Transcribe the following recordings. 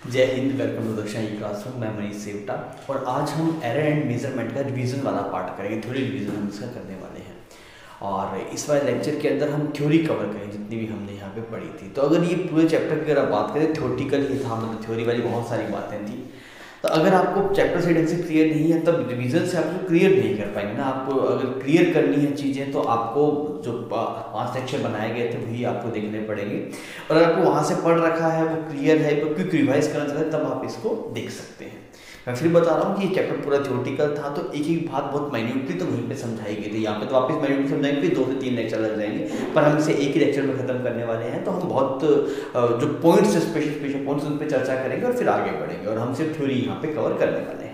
जय Hind, welcome to Daksha e classroom. मैं मनीष सेवटा और आज हम एरर एंड मेजरमेंट का रिवीजन वाला पार्ट करेंगे। थ्योरी रिवीजन हम इसका करने वाले हैं और इस वाले लेक्चर के अंदर हम थ्योरी कवर करेंगे जितनी भी हमने यहाँ पे पढ़ी थी। तो अगर ये पूरे चैप्टर की अगर आप बात करें, थ्योरेटिकल ही था, मतलब थ्योरी वाली बहुत सारी बातें थी। तो अगर आपको चैप्टर से ढंग से क्लियर नहीं है तब रिवीजन से आपको क्लियर नहीं कर पाएंगे ना। आपको अगर क्लियर करनी है चीज़ें तो आपको जो 5 लेक्चर बनाए गए थे वही आपको देखने पड़ेंगे। और अगर आपको वहाँ से पढ़ रखा है, वो क्लियर है, वो क्विक रिवाइज करना चाहते हैं तब आप इसको देख सकते हैं। मैं फिर बता रहा हूँ कि ये चैप्टर पूरा थ्योरेटिकल था, तो एक एक बात बहुत माइन्यूटली तो वहीं पे समझाई गई थी। यहाँ पे तो वापस माइन्यूटली समझाएंगे, फिर 2 से 3 लेक्चर लग जाएंगे, पर हम इसे एक ही लेक्चर में खत्म करने वाले हैं। तो हम बहुत जो पॉइंट्स, स्पेशल पॉइंट्स, उन पर चर्चा करेंगे और फिर आगे बढ़ेंगे और हम सिर्फ थ्योरी यहाँ पे कवर करने वाले हैं।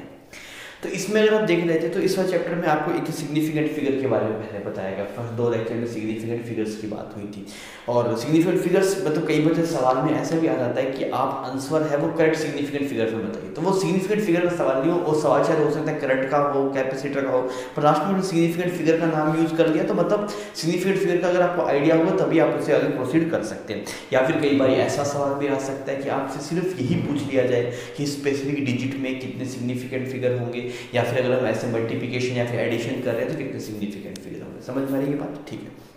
तो इसमें अगर आप देख रहे थे तो इस वाले चैप्टर में आपको एक सिग्निफिकेंट फिगर के बारे में पहले बताया गया। फर्स्ट 2 लेक्चर में सिग्निफिकेंट फिगर्स की बात हुई थी और सिग्निफिकेंट फिगर्स मतलब कई बार सवाल में ऐसा भी आ जाता है कि आप आंसर है वो करेक्ट सिग्निफिकेंट फिगर में बताइए। तो वो सिग्निफिकेंट फिगर का सवाल नहीं हो, वो सवाल शायद हो सकता है करंट का हो, कैपेसिटर का हो, पर लास्ट में सिग्निफिकेंट फिगर का नाम यूज कर लिया तो मतलब सिग्निफिकेंट फिगर का अगर आपको आइडिया होगा तभी आप उसे आगे प्रोसीड कर सकते हैं। या फिर कई बार ऐसा सवाल भी आ सकता है कि आपसे सिर्फ यही पूछ लिया जाए कि स्पेसिफिक डिजिट में कितने सिग्निफिकेंट फिगर होंगे, या फिर अगर हम ऐसे मल्टीप्लिकेशन या फिर एडिशन कर रहे हैं तो कितने सिग्निफिकेंट फिगर होंगे। समझ में आ रही है बात? ठीक है।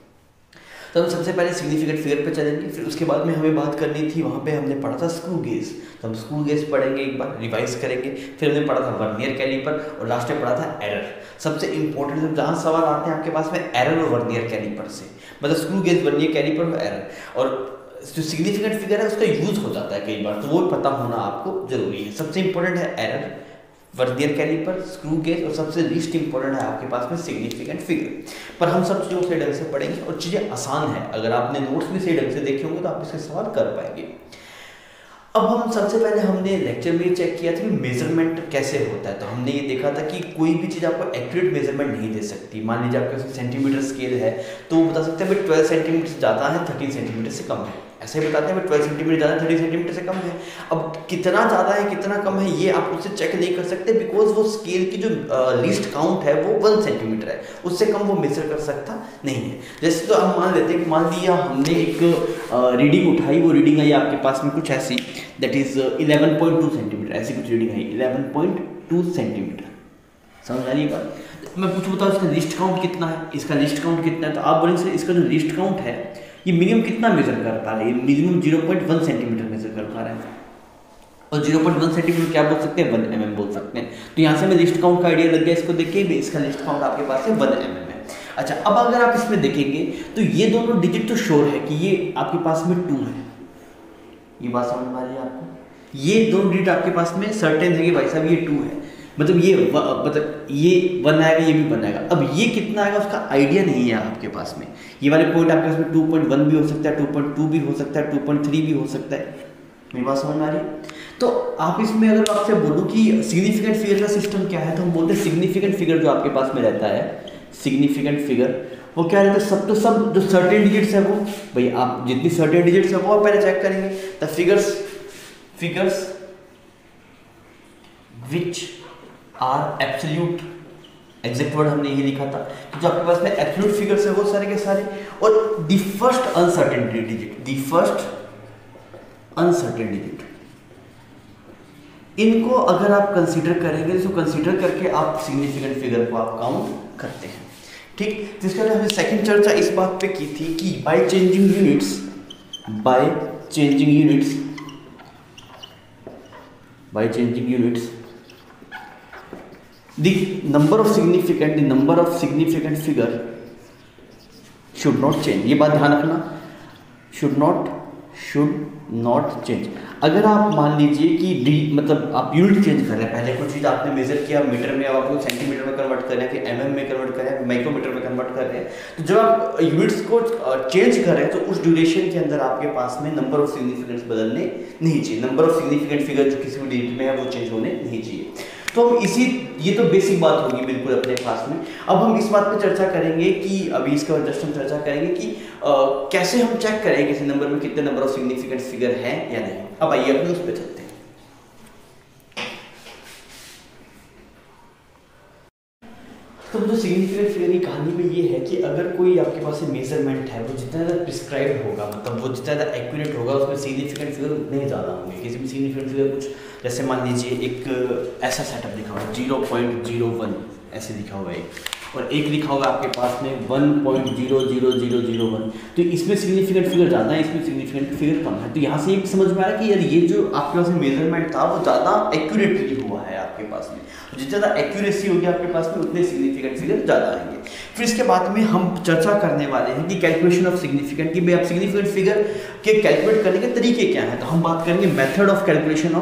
तो हम सबसे पहले सिग्निफिकेंट फिगर पे चलेंगे, फिर उसके बाद में हमें बात करनी थी, वहाँ पे हमने पढ़ा था स्क्रू गेज, तो हम स्क्रू गेज पढ़ेंगे, एक बार रिवाइज करेंगे। फिर हमने पढ़ा था वर्नियर कैलिपर और लास्ट में पढ़ा था एरर। सबसे इंपॉर्टेंट जहाँ सवाल आते हैं आपके पास में एरर और वर्नियर कैलिपर से, मतलब स्क्रू गेज, वर्नियर कैलिपर और एरर, और जो सिग्निफिकेंट फिगर है उसका यूज हो जाता है कई बार, तो वो पता होना आपको जरूरी है। सबसे इंपॉर्टेंट है error, vernier calliper, screw gauge और सबसे लीस्ट इंपॉर्टेंट है आपके पास में सिग्निफिकेंट फिगर। पर हम सब चीज़ों से ढंग से पढ़ेंगे और चीज़ें आसान है। अगर आपने नोट्स भी सही ढंग से देखे होंगे तो आप इसके सवाल कर पाएंगे। अब हम सबसे पहले हमने लेक्चर में चेक किया था कि मेजरमेंट कैसे होता है। तो हमने ये देखा था कि कोई भी चीज़ आपको एक्यूरेट मेजरमेंट नहीं दे सकती। मान लीजिए आपके पास सेंटीमीटर स्केल है तो वो बता सकते हैं भाई 12 सेंटीमीटर से ज़्यादा है, 13 सेंटीमीटर से कम है। ऐसे ही बताते हैं भाई 12 सेंटीमीटर ज़्यादा, 13 सेंटीमीटर से कम है। अब कितना ज़्यादा है कितना कम है ये आप उससे चेक नहीं कर सकते, बिकॉज वो स्केल की जो लीस्ट काउंट है वो 1 सेंटीमीटर है, उससे कम वो मेजर कर सकता नहीं है। जैसे तो हम मान लेते हैं कि मान लिया हमने एक रीडिंग उठाई, वो रीडिंग आई आपके पास में कुछ ऐसी, दैट इज 11.2 सेंटीमीटर, ऐसी कुछ रीडिंग आई 11.2 सेंटीमीटर। समझ आ रही है बात? मैं कुछ बताऊँ इसका लिस्ट काउंट कितना है, इसका लिस्ट काउंट कितना है, तो आप बोलेंगे सर इसका जो लिस्ट काउंट है ये मिनिमम कितना मेजर कर पा रहा है? ये मिनिमम 0.1 सेंटीमीटर मेजर कर पा रहा है। और 0.1 सेंटीमीटर क्या बोल सकते हैं? 1 mm बोल सकते हैं। तो यहाँ से हमें लिस्ट काउंट का आइडिया लग गया। इसको देखिए, इसका लिस्ट काउंट आपके पास है 1 mm है। अच्छा, अब अगर आप इसमें देखेंगे तो ये दोनों डिजिट तो श्योर है कि ये आपके पास में 2 है। ये बात समझ में आ रही है आपको? ये दोनों डिजिट आपके पास में सर्टेन है कि भाई साहब ये 2 है, मतलब ये 1 आएगा, ये भी 1 आएगा। अब ये कितना आएगा उसका आइडिया नहीं है आपके पास में। ये वाले पॉइंट आपके पास में 2.1 भी हो सकता है, 2.2 भी हो सकता है, 2.3 भी हो सकता है। मेरी बात समझ में आ रही है? तो आप इसमें अगर आपसे बोलूँ कि सिग्निफिकेंट फिगर का सिस्टम क्या है, तो हम बोलते हैं सिग्निफिकेंट फिगर जो आपके पास में रहता है, सिग्निफिकेंट फिगर वो क्या रहता है? सब जो सर्टेन डिजिट्स है वो, भाई आप जितनी सर्टेन डिजिट्स है वो आप पहले चेक करेंगे। The figures which are absolute, exact word हमने ये लिखा था कि जो आपके पास में एब्सोल्यूट फिगर्स है वो सारे के सारे, और द फर्स्ट अनसर्टेन डिजिट, इनको अगर आप कंसीडर करेंगे तो कंसीडर करके आप सिग्निफिकेंट फिगर को आप काउंट करते हैं। ठीक, जिसके लिए हमने सेकंड चर्चा इस बात पे की थी कि by changing units the number of significant figure should not change। ये बात ध्यान रखना, should not change। अगर आप मान लीजिए कि मतलब आप यूनिट चेंज कर रहे हैं, पहले कुछ चीज़ आपने मेजर किया मीटर में, अब आपको सेंटीमीटर में कन्वर्ट कर रहे हैं, फिर mm में कन्वर्ट कर रहे हैं, माइक्रोमीटर में कन्वर्ट कर रहे हैं, तो जब आप यूनिट्स को चेंज कर रहे हैं तो उस ड्यूरेशन के अंदर आपके पास में नंबर ऑफ सिग्निफिकेंट्स बदलने नहीं चाहिए। नंबर ऑफ सिग्निफिकेंट फिगर जो किसी भी डिजिट में है वो चेंज होने नहीं चाहिए। तो हम ये तो बेसिक बात होगी बिल्कुल अपने क्लास में। अब हम इस बात पे चर्चा करेंगे कि अभी इसका जस्ट हम चर्चा करेंगे कि कैसे हम चेक करें किसी नंबर में कितने नंबर ऑफ सिग्निफिकेंट फिगर है या नहीं। अब आइए अपने उस पर चलते हैं। तो जो सिग्निफिकेंट फिगर की कहानी में ये है कि अगर कोई आपके पास मेजरमेंट है वो जितना ज़्यादा प्रिस्क्राइब्ड होगा, मतलब वो जितना ज़्यादा एक्यूरेट होगा, उसमें सिग्निफिकेंट फिगर उतने ही ज़्यादा होंगे। किसी भी सिग्निफिकेंट फिगर कुछ जैसे मान लीजिए एक ऐसा सेटअप लिखा हुआ है 0.01 ऐसे लिखा हुआ है, और एक लिखा होगा आपके पास में 1.00001, तो इसमें सिग्निफिकेंट फिगर ज़्यादा है, इसमें सिग्निफिकेंट फिगर कम है। तो यहाँ से एक समझ में आ रहा है कि यार ये जो आपके पास मेजरमेंट था वो ज़्यादा एक्यूरेटली हुआ है आपके पास में, जितना ज़्यादा एक्यूरेसी होगी आपके पास में उतने सिग्निफिकेंट फिगर ज़्यादा आएंगे। फिर इसके बाद में हम चर्चा करने वाले हैं कि कैलकुलेशन ऑफ सिग्निफिकेंट, कि भाई आप सिग्निफिकेंट फिगर के कैलकुलेट करने के तरीके क्या हैं। तो हम बात करेंगे method of calculation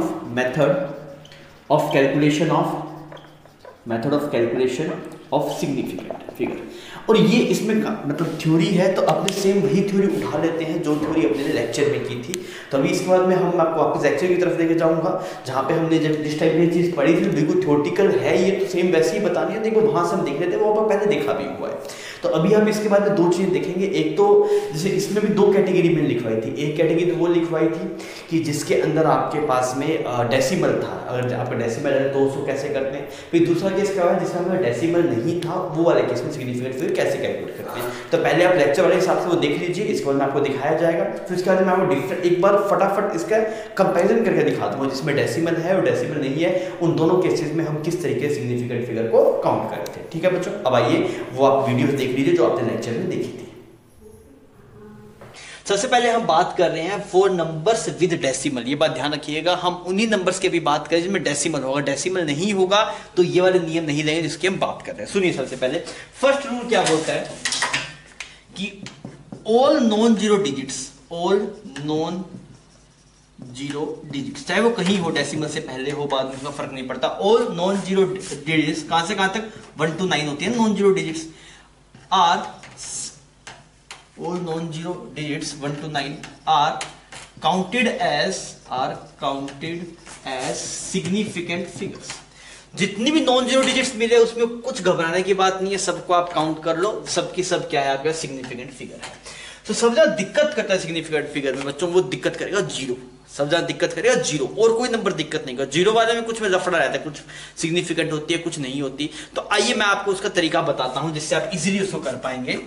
of significant figure. और ये इसमें मतलब थ्योरी है, तो अपने सेम वही थ्योरी उठा लेते हैं जो थ्योरी अपने ने लेक्चर में की थी। तो अभी इसके बाद में हम आपको वापस लेक्चर की तरफ लेके जाऊंगा, जहाँ पे हमने जब जिस टाइप की चीज़ पढ़ी थी बिल्कुल थ्योरेटिकल है ये, तो सेम वैसे ही बतानी है। देखो वहाँ से हम देख लेते हैं, वो आप पहले देखा भी हुआ है। तो अभी हम इसके बाद में दो चीज़ें देखेंगे। एक तो जैसे इसमें भी दो कैटेगरी में लिखवाई थी। एक कैटेगरी तो वो लिखवाई थी कि जिसके अंदर आपके पास में डेसिमल था, अगर आपका डेसिमल है तो उसको कैसे करते हैं। फिर दूसरा केस क्या हुआ जिसमें हमारा डेसिमल नहीं था, वो वाले केस में सिग्निफिकेंट फिगर कैसे कैलकुलेट करते हैं। तो पहले आप लेक्चर वाले हिसाब से वो देख लीजिए, इसके बाद में आपको दिखाया जाएगा। फिर उसके बाद मैं आपको डिफरेंट एक बार फटाफट इसका कंपेरिजन करके दिखा दूंगा, जिसमें डेसिमल है और डेसिमल नहीं है, उन दोनों केसेस में हम किस तरीके से सिग्निफिकेंट फिगर को काउंट करते हैं। ठीक है बच्चों, अब आइए वो आप वीडियोस देख लीजिए जो आपने लेक्चर में देखी थी। सबसे पहले हम बात कर रहे हैं 4 नंबर्स विद डेसिमल। ये बात ध्यान रखिएगा, हम उन्हीं नंबर्स की भी बात करें जिसमें डेसिमल होगा। डेसिमल नहीं होगा तो ये वाले नियम नहीं लेंगे जिसकी हम बात कर रहे हैं। सुनिए, सबसे पहले फर्स्ट रूल क्या बोलता है कि ऑल नॉन जीरो डिजिट्स, चाहे वो कहीं हो, डेसिमल से पहले हो बाद में, उसका फर्क नहीं पड़ता। ऑल नॉन जीरो डिजिट्स कहां से कहां तक 1 to 9 होती है non zero digits, all non-zero digits 1 to 9 are counted as significant figures। जितनी भी नॉन जीरो डिजिट्स मिले उसमें कुछ घबराने की बात नहीं है, सबको आप काउंट कर लो, सबकी सब क्या है आपका सिग्निफिकेंट फिगर है। तो सबसे ज्यादा दिक्कत करता है सिग्निफिकेंट फिगर में बच्चों, वो दिक्कत करेगा जीरो, सबसे ज्यादा दिक्कत करेगा जीरो, और कोई नंबर दिक्कत नहीं करेगा। जीरो वाले में कुछ में लफड़ा रहता है, कुछ सिग्निफिकेंट होती है कुछ नहीं होती। तो आइए मैं आपको उसका तरीका बताता हूं जिससे आप इजीली उसको कर पाएंगे।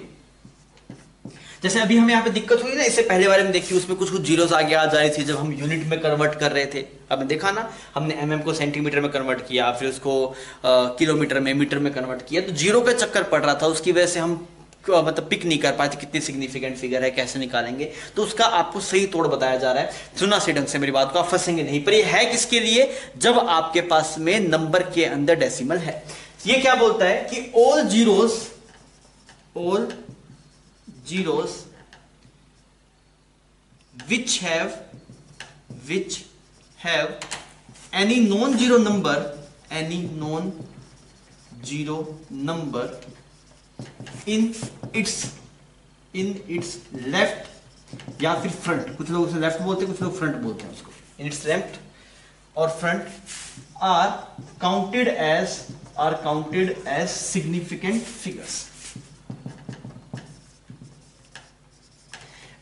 जैसे अभी हमें यहाँ पे दिक्कत हुई ना, इससे पहले वाले में देखिए उसमें कुछ जीरोस आगे आ जा रही थी जब हम यूनिट में कन्वर्ट कर रहे थे। आपने देखा ना, हमने एमएम को सेंटीमीटर में कन्वर्ट किया, फिर उसको किलोमीटर में, मीटर में कन्वर्ट किया, तो जीरो का चक्कर पड़ रहा था, उसकी वजह से हम मतलब पिक नहीं कर पाए थे कितनी सिग्निफिकेंट फिगर है, कैसे निकालेंगे। तो उसका आपको सही तोड़ बताया जा रहा है, सुना से ढंग से मेरी बात को, आप फंसेंगे नहीं। पर ये है किसके लिए, जब आपके पास में नंबर के अंदर डेसिमल है। ये क्या बोलता है कि all zeros which have any non-zero number in its left या फिर फ्रंट, कुछ लोग उसे लेफ्ट बोलते हैं, कुछ लोग फ्रंट बोलते हैं उसको, in its left और front are counted as significant figures।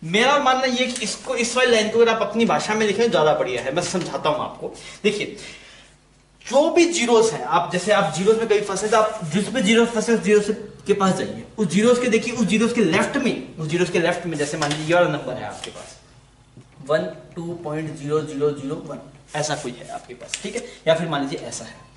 मेरा मानना ये कि इसको, इस वाली लाइन को अगर आप अपनी भाषा में लिखें ज्यादा बढ़िया है। मैं समझाता हूं आपको। देखिए, जो भी जीरोस हैं, आप जैसे आप जीरोस में कभी फंसे तो आप जिसमें जीरो फंसे उस जीरो के पास जाइए, उस जीरोस के देखिए, उस जीरोस के लेफ्ट में जैसे मान लीजिए ये वाला नंबर है आपके पास 12.0001, ऐसा कोई है आपके पास, ठीक है, या फिर मान लीजिए ऐसा है।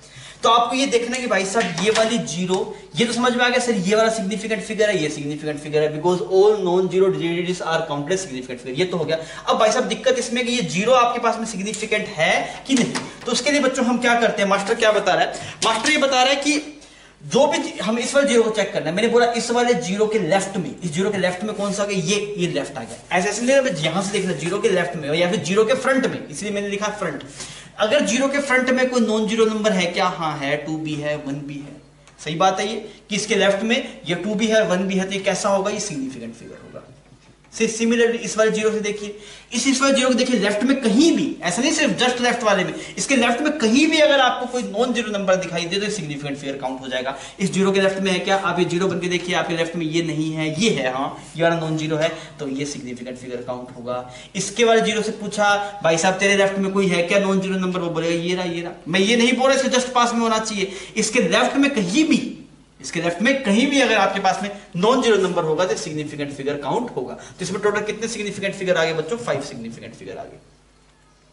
तो आपको ये देखना है कि भाई साहब ये वाली जीरो, ये तो समझ में आ गया सर, ये वाला सिग्निफिकेंट फिगर है, ये सिग्निफिकेंट फिगर है, because all non zero digits are counted significant figure. ये तो हो गया। अब भाई साहब दिक्कत इसमें कि ये जीरो आपके पास में सिग्निफिकेंट है कि नहीं। तो उसके लिए बच्चों हम क्या करते हैं, मास्टर क्या बता रहा है, मास्टर ये बता रहा है कि जो भी हम इस वाले जीरो को चेक करना है, मैंने बोला इस वाले जीरो के लेफ्ट में, इस जीरो के लेफ्ट में कौन सा आ गया, ये लेफ्ट आ गया। ऐसे ऐसे यहां से देखना जीरो के लेफ्ट में या फिर जीरो के फ्रंट में, इसलिए मैंने लिखा फ्रंट। अगर जीरो के फ्रंट में कोई नॉन जीरो नंबर है क्या, हाँ है, 2 भी है, 1 भी है। सही बात है ये कि इसके लेफ्ट में ये 2 भी है, 1 भी है, तो ये कैसा होगा, ये सिग्निफिकेंट फिगर होगा। सिमिलरली इस वाले जीरो से देखिए, इस वाले जीरो को देखिए लेफ्ट में कहीं भी, ऐसा नहीं सिर्फ जस्ट लेफ्ट वाले में, इसके लेफ्ट में कहीं भी अगर आपको कोई नॉन जीरो नंबर दिखाई दे तो सिग्निफिकेंट फिगर काउंट हो जाएगा। इस जीरो के लेफ्ट में है क्या, आप ये जीरो बन के देखिए, आपके लेफ्ट में ये नहीं है, ये है, हाँ ये वाला नॉन जीरो है, तो ये सिग्निफिकेंट फिगर काउंट होगा। इसके वाले जीरो से पूछा भाई साहब तेरे लेफ्ट में कोई है क्या नॉन जीरो नंबर, वो बोलेगा ये रहा। मैं ये नहीं बोल रहा इसके जस्ट पास में होना चाहिए, इसके लेफ्ट में कहीं भी इसके लेफ्ट में कहीं भी अगर आपके पास में नॉन जीरो नंबर होगा तो सिग्निफिकेंट फिगर काउंट होगा। तो इसमें टोटल कितने सिग्निफिकेंट फिगर आ गए बच्चों? 5 सिग्निफिकेंट फिगर आ गए।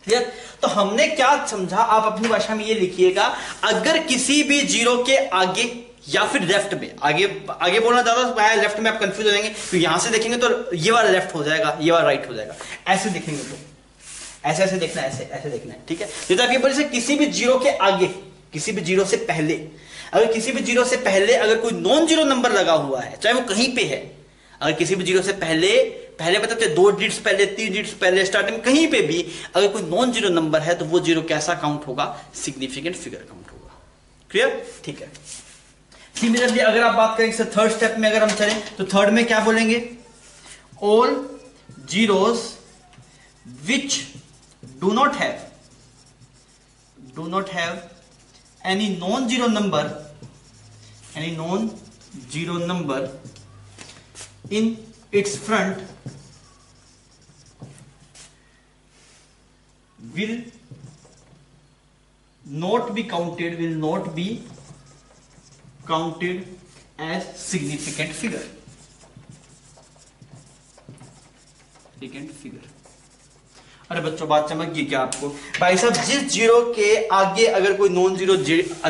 क्लियर? तो हमने क्या समझा, आप अपनी भाषा में ये लिखिएगा, अगर किसी भी जीरो के आगे या फिर लेफ्ट में, आगे बोलना चाहता हूं, लेफ्ट में आप कंफ्यूज हो जाएंगे, तो यहां से देखेंगे तो ये वाला लेफ्ट हो जाएगा, ये वाला राइट हो जाएगा, ऐसे देखेंगे तो ऐसे ऐसे देखना है, ऐसे देखना है, ठीक है। जैसे आप ये बोले किसी भी जीरो के आगे, किसी भी जीरो से पहले, अगर किसी भी जीरो से पहले अगर कोई नॉन जीरो नंबर लगा हुआ है, चाहे वो कहीं पे है, अगर किसी भी जीरो से पहले बताते 2 डिजिट्स पहले, 3 डिजिट्स पहले, स्टार्टिंग में कहीं पे भी अगर कोई नॉन जीरो नंबर है तो वो जीरो कैसा काउंट होगा? सिग्निफिकेंट फिगर काउंट होगा। क्लियर? ठीक है। सिमिलरली अगर आप बात करें थर्ड स्टेप में अगर हम चलें तो थर्ड में क्या बोलेंगे? All zeros which do not have any non-zero number in its front will not be counted as significant figure. अरे बच्चों बात समझ गई क्या आपको? भाई साहब जिस जीरो के आगे अगर कोई नॉन जीरो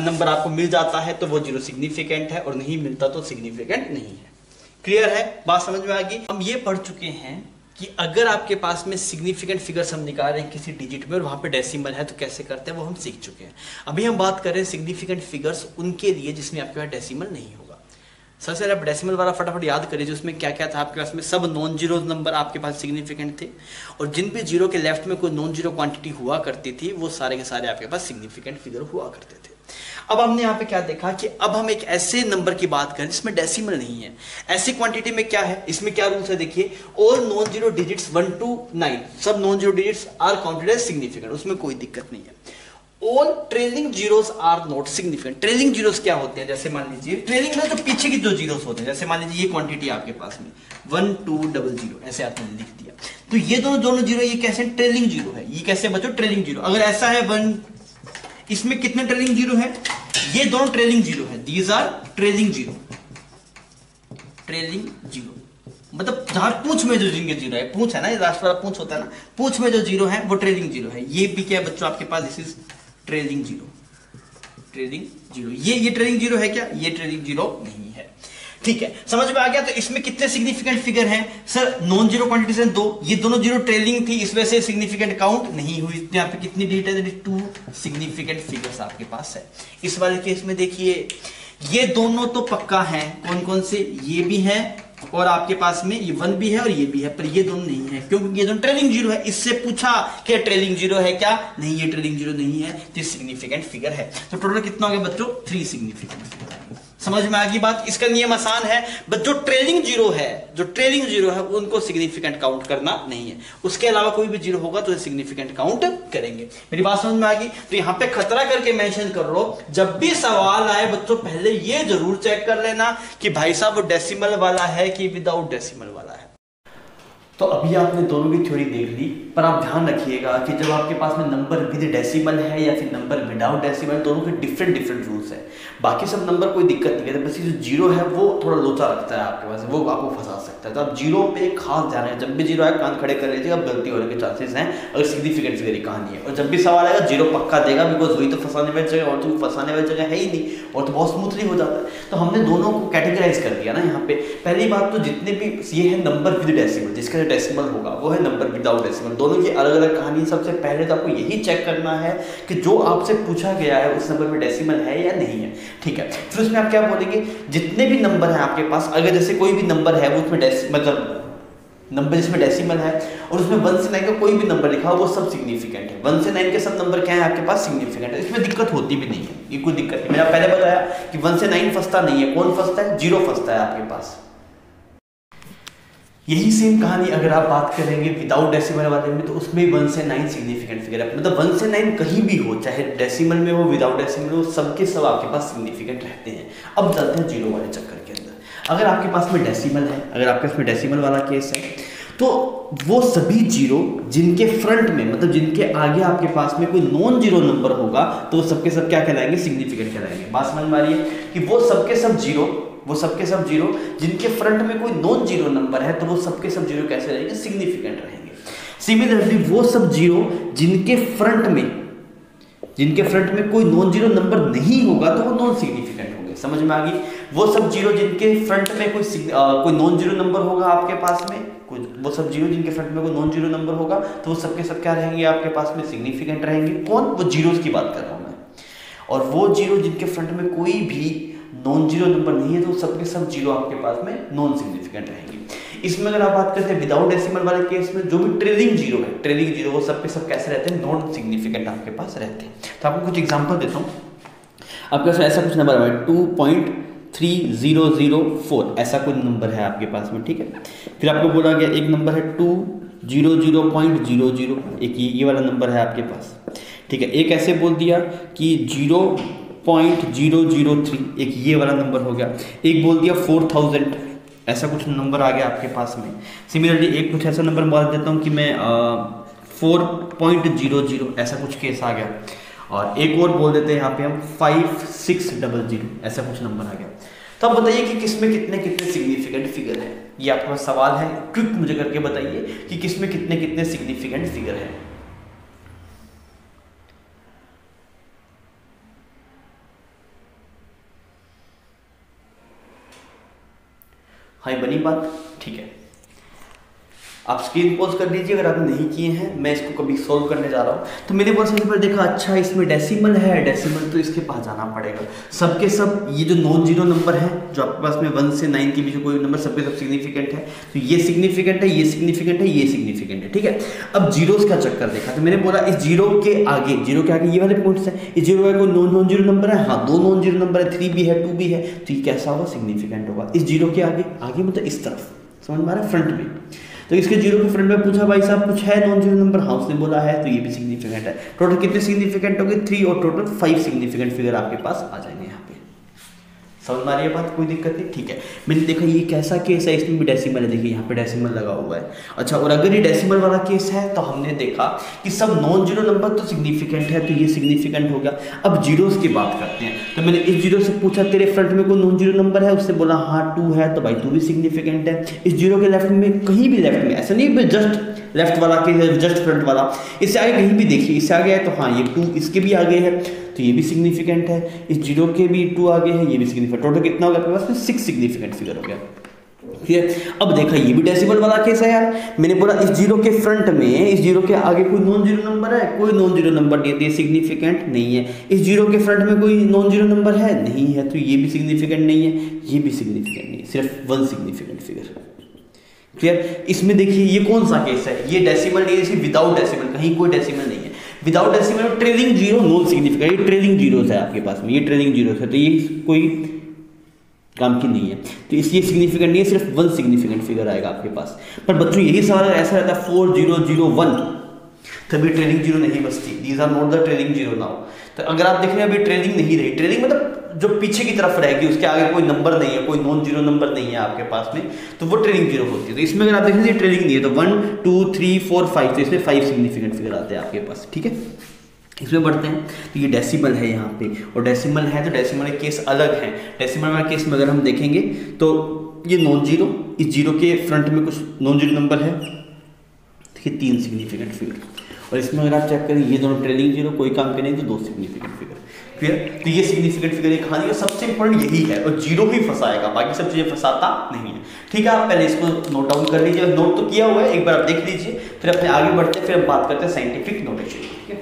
नंबर आपको मिल जाता है तो वो जीरो सिग्निफिकेंट है, और नहीं मिलता तो सिग्निफिकेंट नहीं है। क्लियर है? बात समझ में आ गई? हम ये पढ़ चुके हैं कि अगर आपके पास में सिग्निफिकेंट फिगर्स हम निकाल रहे हैं किसी डिजिट में और वहां पे डेसिमल है तो कैसे करते हैं वो हम सीख चुके हैं। अभी हम बात कर रहे हैं सिग्निफिकेंट फिगर्स उनके लिए जिसमें आपके पास डेसिमल नहीं होगा। सबसे पहले आप डेसिमल वाला फटाफट याद करिए, जो उसमें क्या क्या था आपके पास में, सब नॉन जीरो नंबर आपके पास सिग्निफिकेंट थे, और जिन भी जीरो के लेफ्ट में कोई नॉन जीरो क्वांटिटी हुआ करती थी वो सारे के सारे आपके पास सिग्निफिकेंट फिगर हुआ करते थे। अब हमने यहाँ पे क्या देखा कि अब हम एक ऐसे नंबर की बात करें जिसमें डेसिमल नहीं है। ऐसी क्वांटिटी में क्या है, इसमें क्या रूल्स है देखिए, all non zero digits 1 to 9 सब non zero digits are counted as significant, उसमें कोई दिक्कत नहीं है। All trailing zeros are not significant. Trailing zeros क्या होते हैं? जैसे मान लीजिए ट्रेलिंग में जो पीछे की जो जीरोस होते हैं, जैसे मान लीजिए ये क्वांटिटी आपके पास में 1200 ऐसे आपने लिख दिया, तो ये दोनों जीरो ये कैसे ट्रेलिंग जीरो है, ये कैसे बच्चों ट्रेलिंग जीरो। अगर ऐसा है 1, इसमें कितने ट्रेलिंग जीरो है? ये दोनों ट्रेलिंग जीरो है, दीज आर ट्रेलिंग जीरो। मतलब जहां पूंछ में जो जिनके जीरो है, पूंछ है ना, ये लास्ट वाला पूंछ होता है ना, पूंछ में जो जीरो है वो ट्रेलिंग जीरो है। ये भी क्या है बच्चों आपके पास? This is trailing zero. ये ट्रेलिंग जीरो है क्या? ये ट्रेलिंग जीरो नहीं है। ठीक है, समझ में आ गया? तो इसमें कितने सिग्निफिकेंट फिगर हैं सर? नॉन जीरो क्वांटिटी से 2, ये दोनों जीरो ट्रेलिंग थी, इस वजह से सिग्निफिकेंट काउंट नहीं हुई। यहाँ पे कितनी डिजिट है? 2 सिग्निफिकेंट फिगर्स आपके पास है। इस वाले केस में देखिए ये दोनों तो पक्का है, कौन कौन से? ये भी है और आपके पास में ये 1 भी है और ये भी है, पर ये दोनों नहीं है क्योंकि ये दोनों ट्रेलिंग जीरो है। इससे पूछा कि ट्रेलिंग जीरो है क्या? नहीं, ये ट्रेलिंग जीरो नहीं है, तो सिग्निफिकेंट फिगर है। तो टोटल कितना हो गया बच्चों? 3 सिग्निफिकेंट फिगर। समझ में आ गई बात? इसका नियम आसान है, बट जो ट्रेलिंग जीरो है उनको सिग्निफिकेंट काउंट करना नहीं है, उसके अलावा कोई भी जीरो होगा तो सिग्निफिकेंट काउंट करेंगे। मेरी बात समझ में आ गई? तो यहां पे खतरा करके मेंशन कर लो, जब भी सवाल आए बच्चों पहले ये जरूर चेक कर लेना कि भाई साहब वो डेसिमल वाला है कि विदाउट डेसिमल वाला है। तो अभी आपने दोनों की थ्योरी देख ली, पर आप ध्यान रखिएगा कि जब आपके पास में नंबर विद डेसिमल है या फिर नंबर विदाउट डेसिमल, दोनों के डिफरेंट रूल्स है। बाकी सब नंबर कोई दिक्कत नहीं है, बस ये जो जीरो है वो थोड़ा लोचा रखता है आपके पास, वो आपको फंसा सकता है। तो आप जीरो पे खास ध्यान है, जब भी जीरो आए कान खड़े कर लीजिएगा, अब गलती होने के चांसेस हैं अगर सिग्निफिकेंट फिगर की कहानी है। और जब भी सवाल आएगा जीरो पक्का देगा, बिकॉज वही तो फंसाने वाली जगह, और तो फंसाने वाली जगह है ही नहीं, और तो बहुत स्मूथली हो जाता है। तो हमने दोनों को कैटेगराइज कर दिया ना यहाँ पे। पहली बात तो जितने भी ये है नंबर विद डेसिमल, जिसका जो डेसिमल होगा वो है नंबर विदाउट डेसिमल, दोनों की अलग अलग कहानी। सबसे पहले तो आपको यही चेक करना है कि जो आपसे पूछा गया है उस नंबर में डेसिमल है या नहीं है। ठीक है, फिर उसमें आप क्या बोलेंगे? जितने भी नंबर हैं आपके पास, अगर जैसे कोई भी नंबर है वो उसमें मतलब नंबर जिसमें डेसिमल है और उसमें 1 से 9 का कोई भी नंबर लिखा हो वो सब सिग्निफिकेंट है। 1 से 9 के सब नंबर क्या है आपके पास? सिग्निफिकेंट है। इसमें दिक्कत होती भी नहीं है, ये कोई दिक्कत नहीं। मैंने पहले बताया कि 1 से 9 फंसता नहीं है। कौन फंसता है? जीरो फंसता है आपके पास। यही सेम कहानी अगर आप बात करेंगे विदाउट डेसिमल वाले में, तो उसमें 1 से 9 सिग्निफिकेंट फिगर है। मतलब 1 से 9 कहीं भी हो, चाहे डेसिमल में हो विदाउट डेसिमल हो, सबके सब आपके पास सिग्निफिकेंट रहते हैं। अब चलते हैं जीरो वाले चक्कर के अंदर। अगर आपके पास में डेसिमल है, अगर आपके पास में डेसिमल वाला केस है, तो वो सभी जीरो जिनके फ्रंट में, मतलब जिनके आगे आपके पास में कोई नॉन जीरो नंबर होगा, तो वो सबके सब क्या कहलाएंगे, सिग्निफिकेंट कहलाएंगे। बात समझ में आ रही है कि वो सबके सब जीरो जिनके फ्रंट में कोई नॉन जीरो नंबर है, तो वो सबके सब जीरो कैसे रहेंगे, सिग्निफिकेंट रहेंगे। सिमिलरली वो सब जीरो जिनके फ्रंट में कोई नॉन जीरो नंबर नहीं होगा, तो वो नॉन सिग्निफिकेंट होंगे। समझ में आ गई। वो सब जीरो जिनके फ्रंट में कोई नॉन जीरो नंबर होगा आपके पास में, वो सब जीरो जिनके फ्रंट में कोई नॉन जीरो नंबर होगा, तो वो सबके सब क्या रहेंगे आपके पास में, सिग्निफिकेंट रहेंगे। कौन, वो जीरोस की बात कर रहा हूं मैं। और वो जीरो जिनके फ्रंट में कोई भी नॉन जीरो नंबर नहीं है, तो सबके सब जीरो आपके पास में नॉन सिग्निफिकेंट रहेंगे। इसमें अगर आप बात करते हैं विदाउट डेसिमल वाले केस में, जो भी ट्रेलिंग जीरो वो सबके सब कैसे रहते हैं, नॉन सिग्निफिकेंट आपके पास रहते हैं। तो आपको कुछ एग्जांपल देता हूं। आपके पास ऐसा कुछ नंबर है 2.3004, ऐसा कोई नंबर है आपके पास में, ठीक है। फिर आपको बोला गया एक नंबर है 200.00, एक ये वाला नंबर है आपके पास, ठीक है। एक ऐसे बोल दिया कि 0.003, एक ये वाला नंबर हो गया। एक बोल दिया 4000, ऐसा कुछ नंबर आ गया आपके पास में। सिमिलरली एक कुछ ऐसा नंबर बोल देता हूँ कि मैं 4.00, ऐसा कुछ केस आ गया। और एक और बोल देते हैं यहाँ पे हम 5600, ऐसा कुछ नंबर आ गया। तो अब बताइए कि किसमें कितने कितने सिग्निफिकेंट फिगर है। ये आपका सवाल है, क्विक मुझे करके बताइए कि किसमें कितने कितने सिग्निफिकेंट फिगर है। हाँ, बनी बात, ठीक है। आप स्क्रीन पॉज कर लीजिए अगर आपने नहीं किए हैं, मैं इसको कभी सोल्व करने जा रहा हूँ। तो मैंने बहुत सबसे पहले देखा, अच्छा इसमें डेसिमल है, डेसिमल तो इसके पास जाना पड़ेगा। सबके सब ये जो नॉन जीरो नंबर है, जो आपके पास में 1 से 9 के बीच कोई नंबर, सबके सब सिग्निफिकेंट है। तो ये सिग्निफिकेंट है, ये सिग्निफिकेंट है, ये सिग्निफिकेंट है, ठीक है। अब जीरोस का चक्कर देखा, तो मैंने बोला इस जीरो के आगे ये वाले पॉइंट्स है, इस जीरो का कोई नॉन जीरो नंबर है, हाँ 2 नॉन जीरो नंबर है, 3 भी है 2 भी है, तो ये कैसा होगा, सिग्निफिकेंट होगा। इस जीरो के आगे मतलब इस तरफ, समझ में आ रहा है, फ्रंट में। तो इसके जीरो के फ्रंट में पूछा भाई साहब कुछ है नॉन जीरो नंबर, हाँ उसने बोला है, तो ये भी सिग्निफिकेंट है। टोटल कितने सिग्निफिकेंट हो गए, 3, और टोटल 5 सिग्निफिकेंट फिगर आपके पास आ जाएंगे यहाँ पे। समझ में आ रही है बात, कोई दिक्कत नहीं, ठीक है। मैंने देखा ये कैसा केस है, इसमें भी डेसिमल है, देखिए यहाँ पे डेसिमल लगा हुआ है। अच्छा, और अगर ये डेसिमल वाला केस है तो हमने देखा कि सब नॉन जीरो नंबर तो सिग्निफिकेंट है, तो ये सिग्निफिकेंट हो गया। अब जीरोस की बात करते हैं, तो मैंने इस जीरो से पूछा तेरे फ्रंट में कोई नॉन जीरो नंबर है, उसने बोला हाँ 2 है, तो भाई 2 भी सिग्निफिकेंट है। इस जीरो के लेफ्ट में, कहीं भी लेफ्ट में, ऐसा नहीं जस्ट लेफ्ट वाला केस है, जस्ट फ्रंट वाला, इससे आगे कहीं भी देखिए, इससे आगे है तो हाँ ये 2 इसके भी आगे है, तो ये भी सिग्निफिकेंट है। इस जीरो के भी 2 आगे है, ये भी सिग्निफिकेंट। टोटल कितना हो गया आपके पास में, 6 सिग्निफिकेंट फिगर हो गया, ठीक है। अब देखा ये भी डेसिमल वाला केस है यार। मैंने बोला इस जीरो के फ्रंट में, इस जीरो के आगे कोई नॉन जीरो नंबर है, कोई नॉन जीरो नंबर नहीं है, सिग्निफिकेंट नहीं है। इस जीरो के फ्रंट में कोई नॉन जीरो नंबर है, नहीं है, तो ये भी सिग्निफिकेंट नहीं है, ये भी सिग्निफिकेंट नहीं है, सिर्फ 1 सिग्निफिकेंट फिगर, क्लियर। इसमें देखिए ये कौन सा केस है, ये डेसिमल नहीं है, विदाउट डेसिमल, कहीं कोई डेसिमल नहीं है। Without decimal trailing zero non significant, ये ट्रेलिंग जीरोस है आपके पास में, ये ट्रेलिंग जीरोस है, तो ये कोई काम की नहीं है, तो इसलिए सिग्निफिकेंट नहीं है, सिर्फ 1 सिग्निफिकेंट फिगर आएगा आपके पास। पर बच्चों यही सवाल ऐसा रहता है 4001, तभी ट्रेलिंग जीरो नहीं बचती, these are not the trailing zero now. तो अगर आप देख रहे हैं अभी ट्रेलिंग नहीं रही, ट्रेलिंग मतलब जो पीछे की तरफ रहेगी, उसके आगे कोई नंबर नहीं है, कोई नॉन जीरो नंबर नहीं है आपके पास में, तो वो ट्रेलिंग जीरो होती है। तो इसमें अगर आप देख रहे हैं ट्रेलिंग नहीं है, तो 1 2 3 4 5, तो इसमें 5 सिग्निफिकेंट फिगर आते हैं आपके पास, ठीक है। इसमें बढ़ते हैं, तो ये डेसिमल है यहाँ पे, और डेसिमल है तो डेसिमल के केस अलग है। डेसिमल वाले केस में अगर हम देखेंगे तो ये नॉन जीरो, इस जीरो के फ्रंट में कुछ नॉन जीरो नंबर है, देखिए 3 सिग्निफिकेंट फिगर। और इसमें अगर आप चेक करें, ये दोनों ट्रेलिंग जीरो कोई काम के नहीं, तो 2 सिग्निफिकेंट फिगर, क्लियर। तो ये सिग्निफिकेंट फिगर एक कहानी का सबसे इंपॉर्टेंट यही है, और जीरो ही फंसाएगा, बाकी सब चीजें फंसाता नहीं है, ठीक है। आप पहले इसको नोट डाउन कर लीजिए, नोट तो किया हुआ है, एक बार आप देख लीजिए, फिर अपने आगे बढ़ते हैं, फिर हम बात करते हैं साइंटिफिक नोटेशन, ठीक है।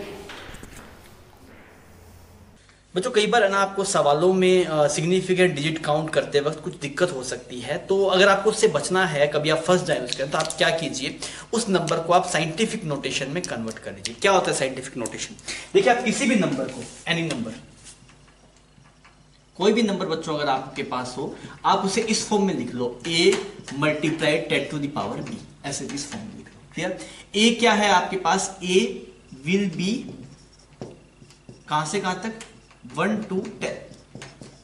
बच्चों कई बार है ना आपको सवालों में सिग्निफिकेंट डिजिट काउंट करते वक्त कुछ दिक्कत हो सकती है, तो अगर आपको उससे बचना है, कभी आप फंस जाए उसके तो आप क्या कीजिए, उस नंबर को आप साइंटिफिक नोटेशन में कन्वर्ट कर लीजिए। क्या होता है साइंटिफिक नोटेशन, देखिए आप किसी भी नंबर को, एनी नंबर, कोई भी नंबर बच्चों अगर आपके पास हो, आप उसे इस फॉर्म में लिख लो, a multiplied 10 to the power b, ऐसे इस फॉर्म में लिख लो, क्लियर। a क्या है आपके पास, a विल बी कहां से कहां तक, 1 to 10,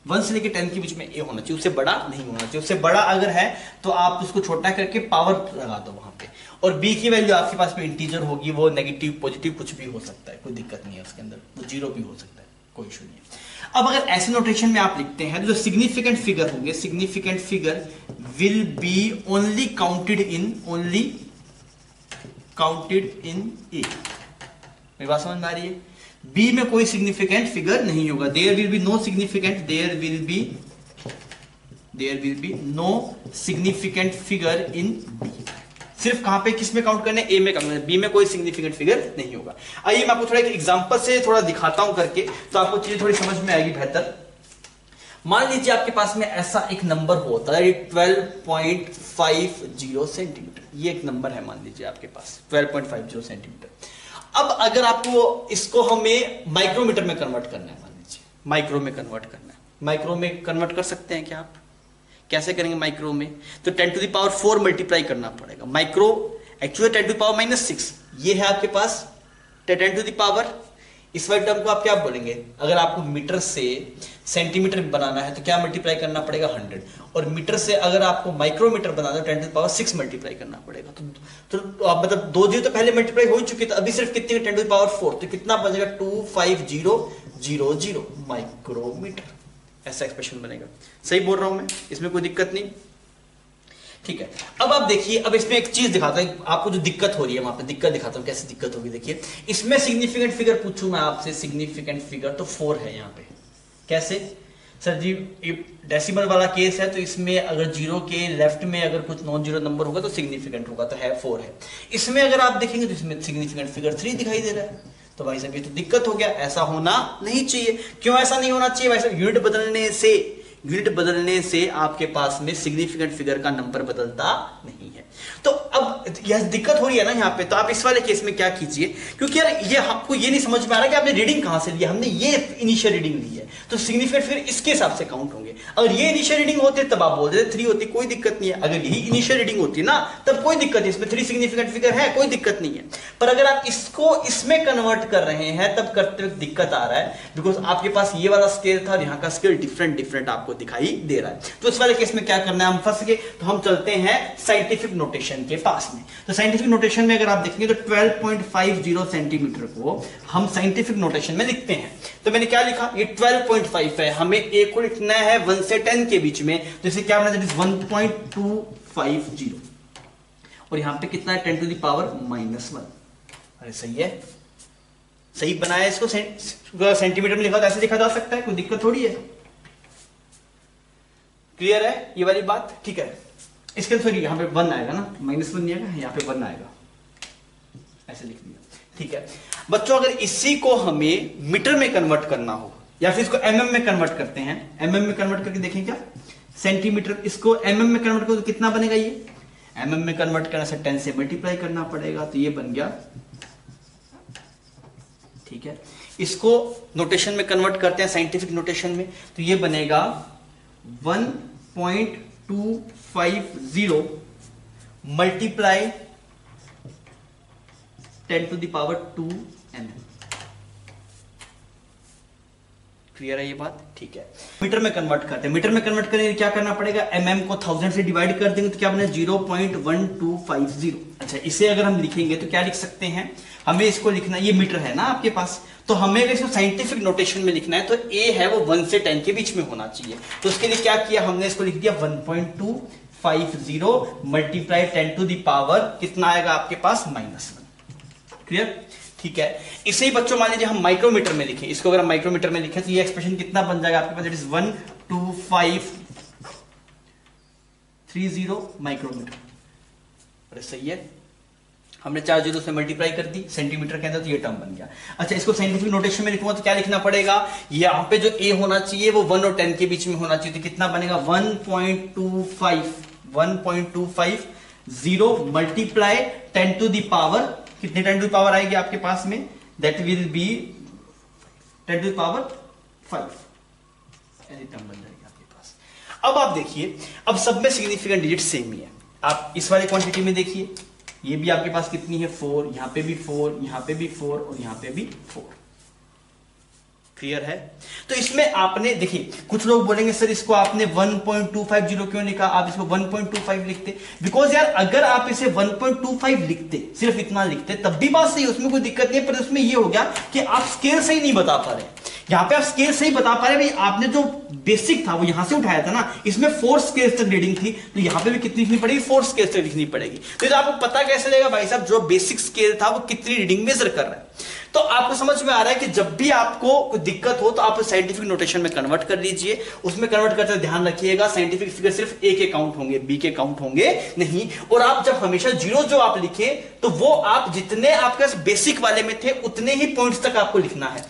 1 से लेकर 10 के बीच में ए होना चाहिए, उससे बड़ा नहीं होना चाहिए। उससे बड़ा अगर है तो आप उसको छोटा करके पावर लगा दो वहां पे, और बी की वैल्यू आपके पास में इंटीजर होगी, वो नेगेटिव पॉजिटिव कुछ भी हो सकता है, कोई दिक्कत नहीं है उसके अंदर, वो 0 भी हो सकता है, कोई इशू नहीं है। अब अगर ऐसे नोटेशन में आप लिखते हैं तो जो सिग्निफिकेंट फिगर होंगे, significant figure will be only counted in A. मेरी बात समझ में आ रही है? बी में कोई सिग्निफिकेंट फिगर नहीं होगा, there will be no significant no significant figure in B. सिर्फ कहां पे, किस में काउंट करने, ए में काउंट करने, बी में कोई सिग्निफिकेंट फिगर नहीं होगा। आइए मैं आपको थोड़ा एक एग्जांपल से थोड़ा दिखाता हूं करके, तो आपको चीजें थोड़ी समझ में आएगी बेहतर। मान लीजिए आपके पास में ऐसा एक नंबर होता है 12.50 सेंटीमीटर, ये एक नंबर है मान लीजिए आपके पास 12.50 सेंटीमीटर। अब अगर आपको इसको हमें माइक्रोमीटर में कन्वर्ट करना है, मान लीजिए माइक्रो में कन्वर्ट करना है, माइक्रो में कन्वर्ट कर सकते हैं क्या आप? कैसे करेंगे माइक्रो में? तो 10⁴ मल्टीप्लाई करना पड़ेगा। माइक्रो एक्चुअली 10⁻⁻⁶, ये है आपके पास 10⁻, इस वाले टर्म को आप क्या बोलेंगे? अगर आपको मीटर से सेंटीमीटर बनाना है तो क्या मल्टीप्लाई करना पड़ेगा? 100, और मीटर से अगर आपको माइक्रोमीटर बनाना है 10⁻⁶ मल्टीप्लाई करना पड़ेगा। तो आप मतलब 2 जीरो तो पहले मल्टीप्लाई हो चुकी, तो अभी सिर्फ कितनी 10⁴, तो कितना बचेगा? 25000 माइक्रोमीटर, ऐसा एक्सप्रेशन बनेगा। सही बोल रहा हूं मैं, इसमें कोई दिक्कत नहीं, ठीक है। अब आप देखिए, अब इसमें एक चीज दिखाता हूं आपको, जो दिक्कत हो रही है वहां पे, दिक्कत दिखाता हूं कैसे दिक्कत होगी। देखिए इसमें सिग्निफिकेंट फिगर पूछूं मैं आपसे, सिग्निफिकेंट फिगर तो 4 है यहाँ पे। कैसे सर जी? डेसिमल वाला केस है तो इसमें अगर 0 के लेफ्ट में अगर कुछ नॉन जीरो नंबर होगा तो सिग्निफिकेंट होगा, तो है 4 है। इसमें अगर आप देखेंगे तो इसमें सिग्निफिकेंट फिगर 3 दिखाई दे रहा है, तो भाई साहब ये तो दिक्कत हो गया, ऐसा होना नहीं चाहिए। क्यों ऐसा नहीं होना चाहिए भाई साहब? यूनिट बदलने से आपके पास में सिग्निफिकेंट फिगर का नंबर बदलता नहीं है। तो अब यह दिक्कत हो रही है ना यहाँ पे, तो आप इस वाले केस में क्या कीजिए, क्योंकि यार ये आपको ये नहीं समझ में आ रहा कि आपने रीडिंग कहां से लिया, हमने ये इनिशियल रीडिंग ली है, तो सिग्निफिकेंट फिगर इसके हिसाब से काउंट होंगे। अगर ये इनिशियल रीडिंग होती है तब आप बोल देते 3 होती, कोई दिक्कत नहीं है। अगर यही इनिशियल रीडिंग होती है ना तब कोई दिक्कत नहीं, इसमें 3 सिग्निफिकेंट फिगर है, कोई दिक्कत नहीं है। पर अगर आप इसको इसमें कन्वर्ट कर रहे हैं तब करते वक्त दिक्कत आ रहा है, बिकॉज आपके पास ये वाला स्केल था और यहाँ का स्केल डिफरेंट आपको दिखाई दे रहा है। तो इस वाले केस में क्या करना है, हम फंस गए, तो हम चलते हैं साइंटिफिक नोटेशन के पास में। तो साइंटिफिक नोटेशन में अगर आप देखेंगे तो 12.50 सेंटीमीटर को हम साइंटिफिक नोटेशन में लिखते हैं। तो मैंने क्या लिखा, ये 12.5 है, हमें ए को लिखना है 1 से 10 के बीच में, तो इसे क्या बनाना है? 1.250, और यहां पे कितना है? 10⁻⁻1। अरे सही है, सही बनाया। इसको सेंटीमीटर में लिखा तो ऐसे लिखा जा सकता है, कोई दिक्कत थोड़ी है। क्लियर है ये वाली बात? ठीक है। इसके सॉरी यहाँ पे 1 आएगा ना, -1 नहीं आएगा, यहाँ पे 1 आएगा, ऐसे लिख दिया, ठीक है। बच्चों अगर इसी को हमें मीटर में कन्वर्ट करना हो, या फिर इसको mm में कन्वर्ट करते हैं, mm में कन्वर्ट करके देखें क्या, सेंटीमीटर, इसको mm में कन्वर्ट करो तो कितना बनेगा? ये mm में कन्वर्ट करने से 10 से मल्टीप्लाई करना पड़ेगा, तो ये बन गया, ठीक है। इसको नोटेशन में कन्वर्ट करते हैं साइंटिफिक नोटेशन में, तो ये बनेगा 1.250 मल्टीप्लाई 10⁻²mm। क्लियर है ये बात? ठीक है। मीटर में कन्वर्ट करते हैं, मीटर में कन्वर्ट करेंगे क्या करना पड़ेगा? mm को 1000 से डिवाइड कर देंगे तो क्या बने? 0.1250। अच्छा, इसे अगर हम लिखेंगे तो क्या लिख सकते हैं? हमें इसको लिखना, ये मीटर है ना आपके पास, तो हमें अगर इसको साइंटिफिक नोटेशन में लिखना है तो a है वो 1 से 10 के बीच में होना चाहिए। तो उसके लिए क्या किया हमने? इसको लिख दिया 1.250 मल्टीप्लाई 10⁻, कितना आएगा आपके पास? -1। क्लियर? ठीक है। इसे ही बच्चों मान लीजिए हम माइक्रोमीटर में लिखें, इसको अगर हम माइक्रोमीटर में लिखें तो ये एक्सप्रेशन कितना बन जाएगा आपके पास? It is 12530 micrometer. अरे सही है, हमने 4 जीरो से मल्टीप्लाई कर दी सेंटीमीटर के अंदर, तो ये टर्म बन गया। अच्छा, इसको साइंटिफिक नोटेशन में लिखूंगा तो क्या लिखना पड़ेगा? यहाँ पे जो a होना चाहिए वो 1 और 10 के बीच में होना चाहिए, तो कितना बनेगा? 1.250 मल्टीप्लाई 10⁻, कितने 10⁻ आएगी आपके पास में? दैट विल बी 10⁻5, ऐसी टर्म बन जाएगी आपके पास। अब आप देखिए, अब सब में सिग्निफिकेंट डिजिट सेम ही है। आप इस वाले क्वांटिटी में देखिए, ये भी आपके पास कितनी है? 4, यहां पे भी 4, यहां पे भी 4 और यहां पे भी 4। क्लियर है? तो इसमें आपने देखिए, कुछ लोग बोलेंगे सर इसको आपने 1.250 क्यों लिखा, आप इसको 1.25 लिखते। बिकॉज यार अगर आप इसे 1.25 लिखते, सिर्फ इतना लिखते, तब भी बात सही, उसमें कोई दिक्कत नहीं है। पर उसमें ये हो गया कि आप स्केल सही नहीं बता पा रहे। यहां पे आप स्केल सही बता पा रहे, भाई आपने जो बेसिक था वो यहां से उठाया था ना, इसमें 4 स्केल तक रीडिंग थी, तो यहां पे भी कितनी लिखनी पड़ेगी, 4 स्केल तक लिखनी पड़ेगी। तो आपको पता कैसे लगेगा भाई साहब जो बेसिक स्केल था वो कितनी रीडिंग मेजर कर रहा है? तो आपको समझ में आ रहा है कि जब भी आपको कोई दिक्कत हो तो आप साइंटिफिक नोटेशन में कन्वर्ट कर लीजिए। उसमें कन्वर्ट करते ध्यान रखिएगा साइंटिफिक फिगर सिर्फ ए के काउंट होंगे, बी के काउंट होंगे नहीं। और आप जब हमेशा जीरो जो आप लिखे तो वो आप जितने आपके पास बेसिक वाले में थे उतने ही पॉइंट्स तक आपको लिखना है।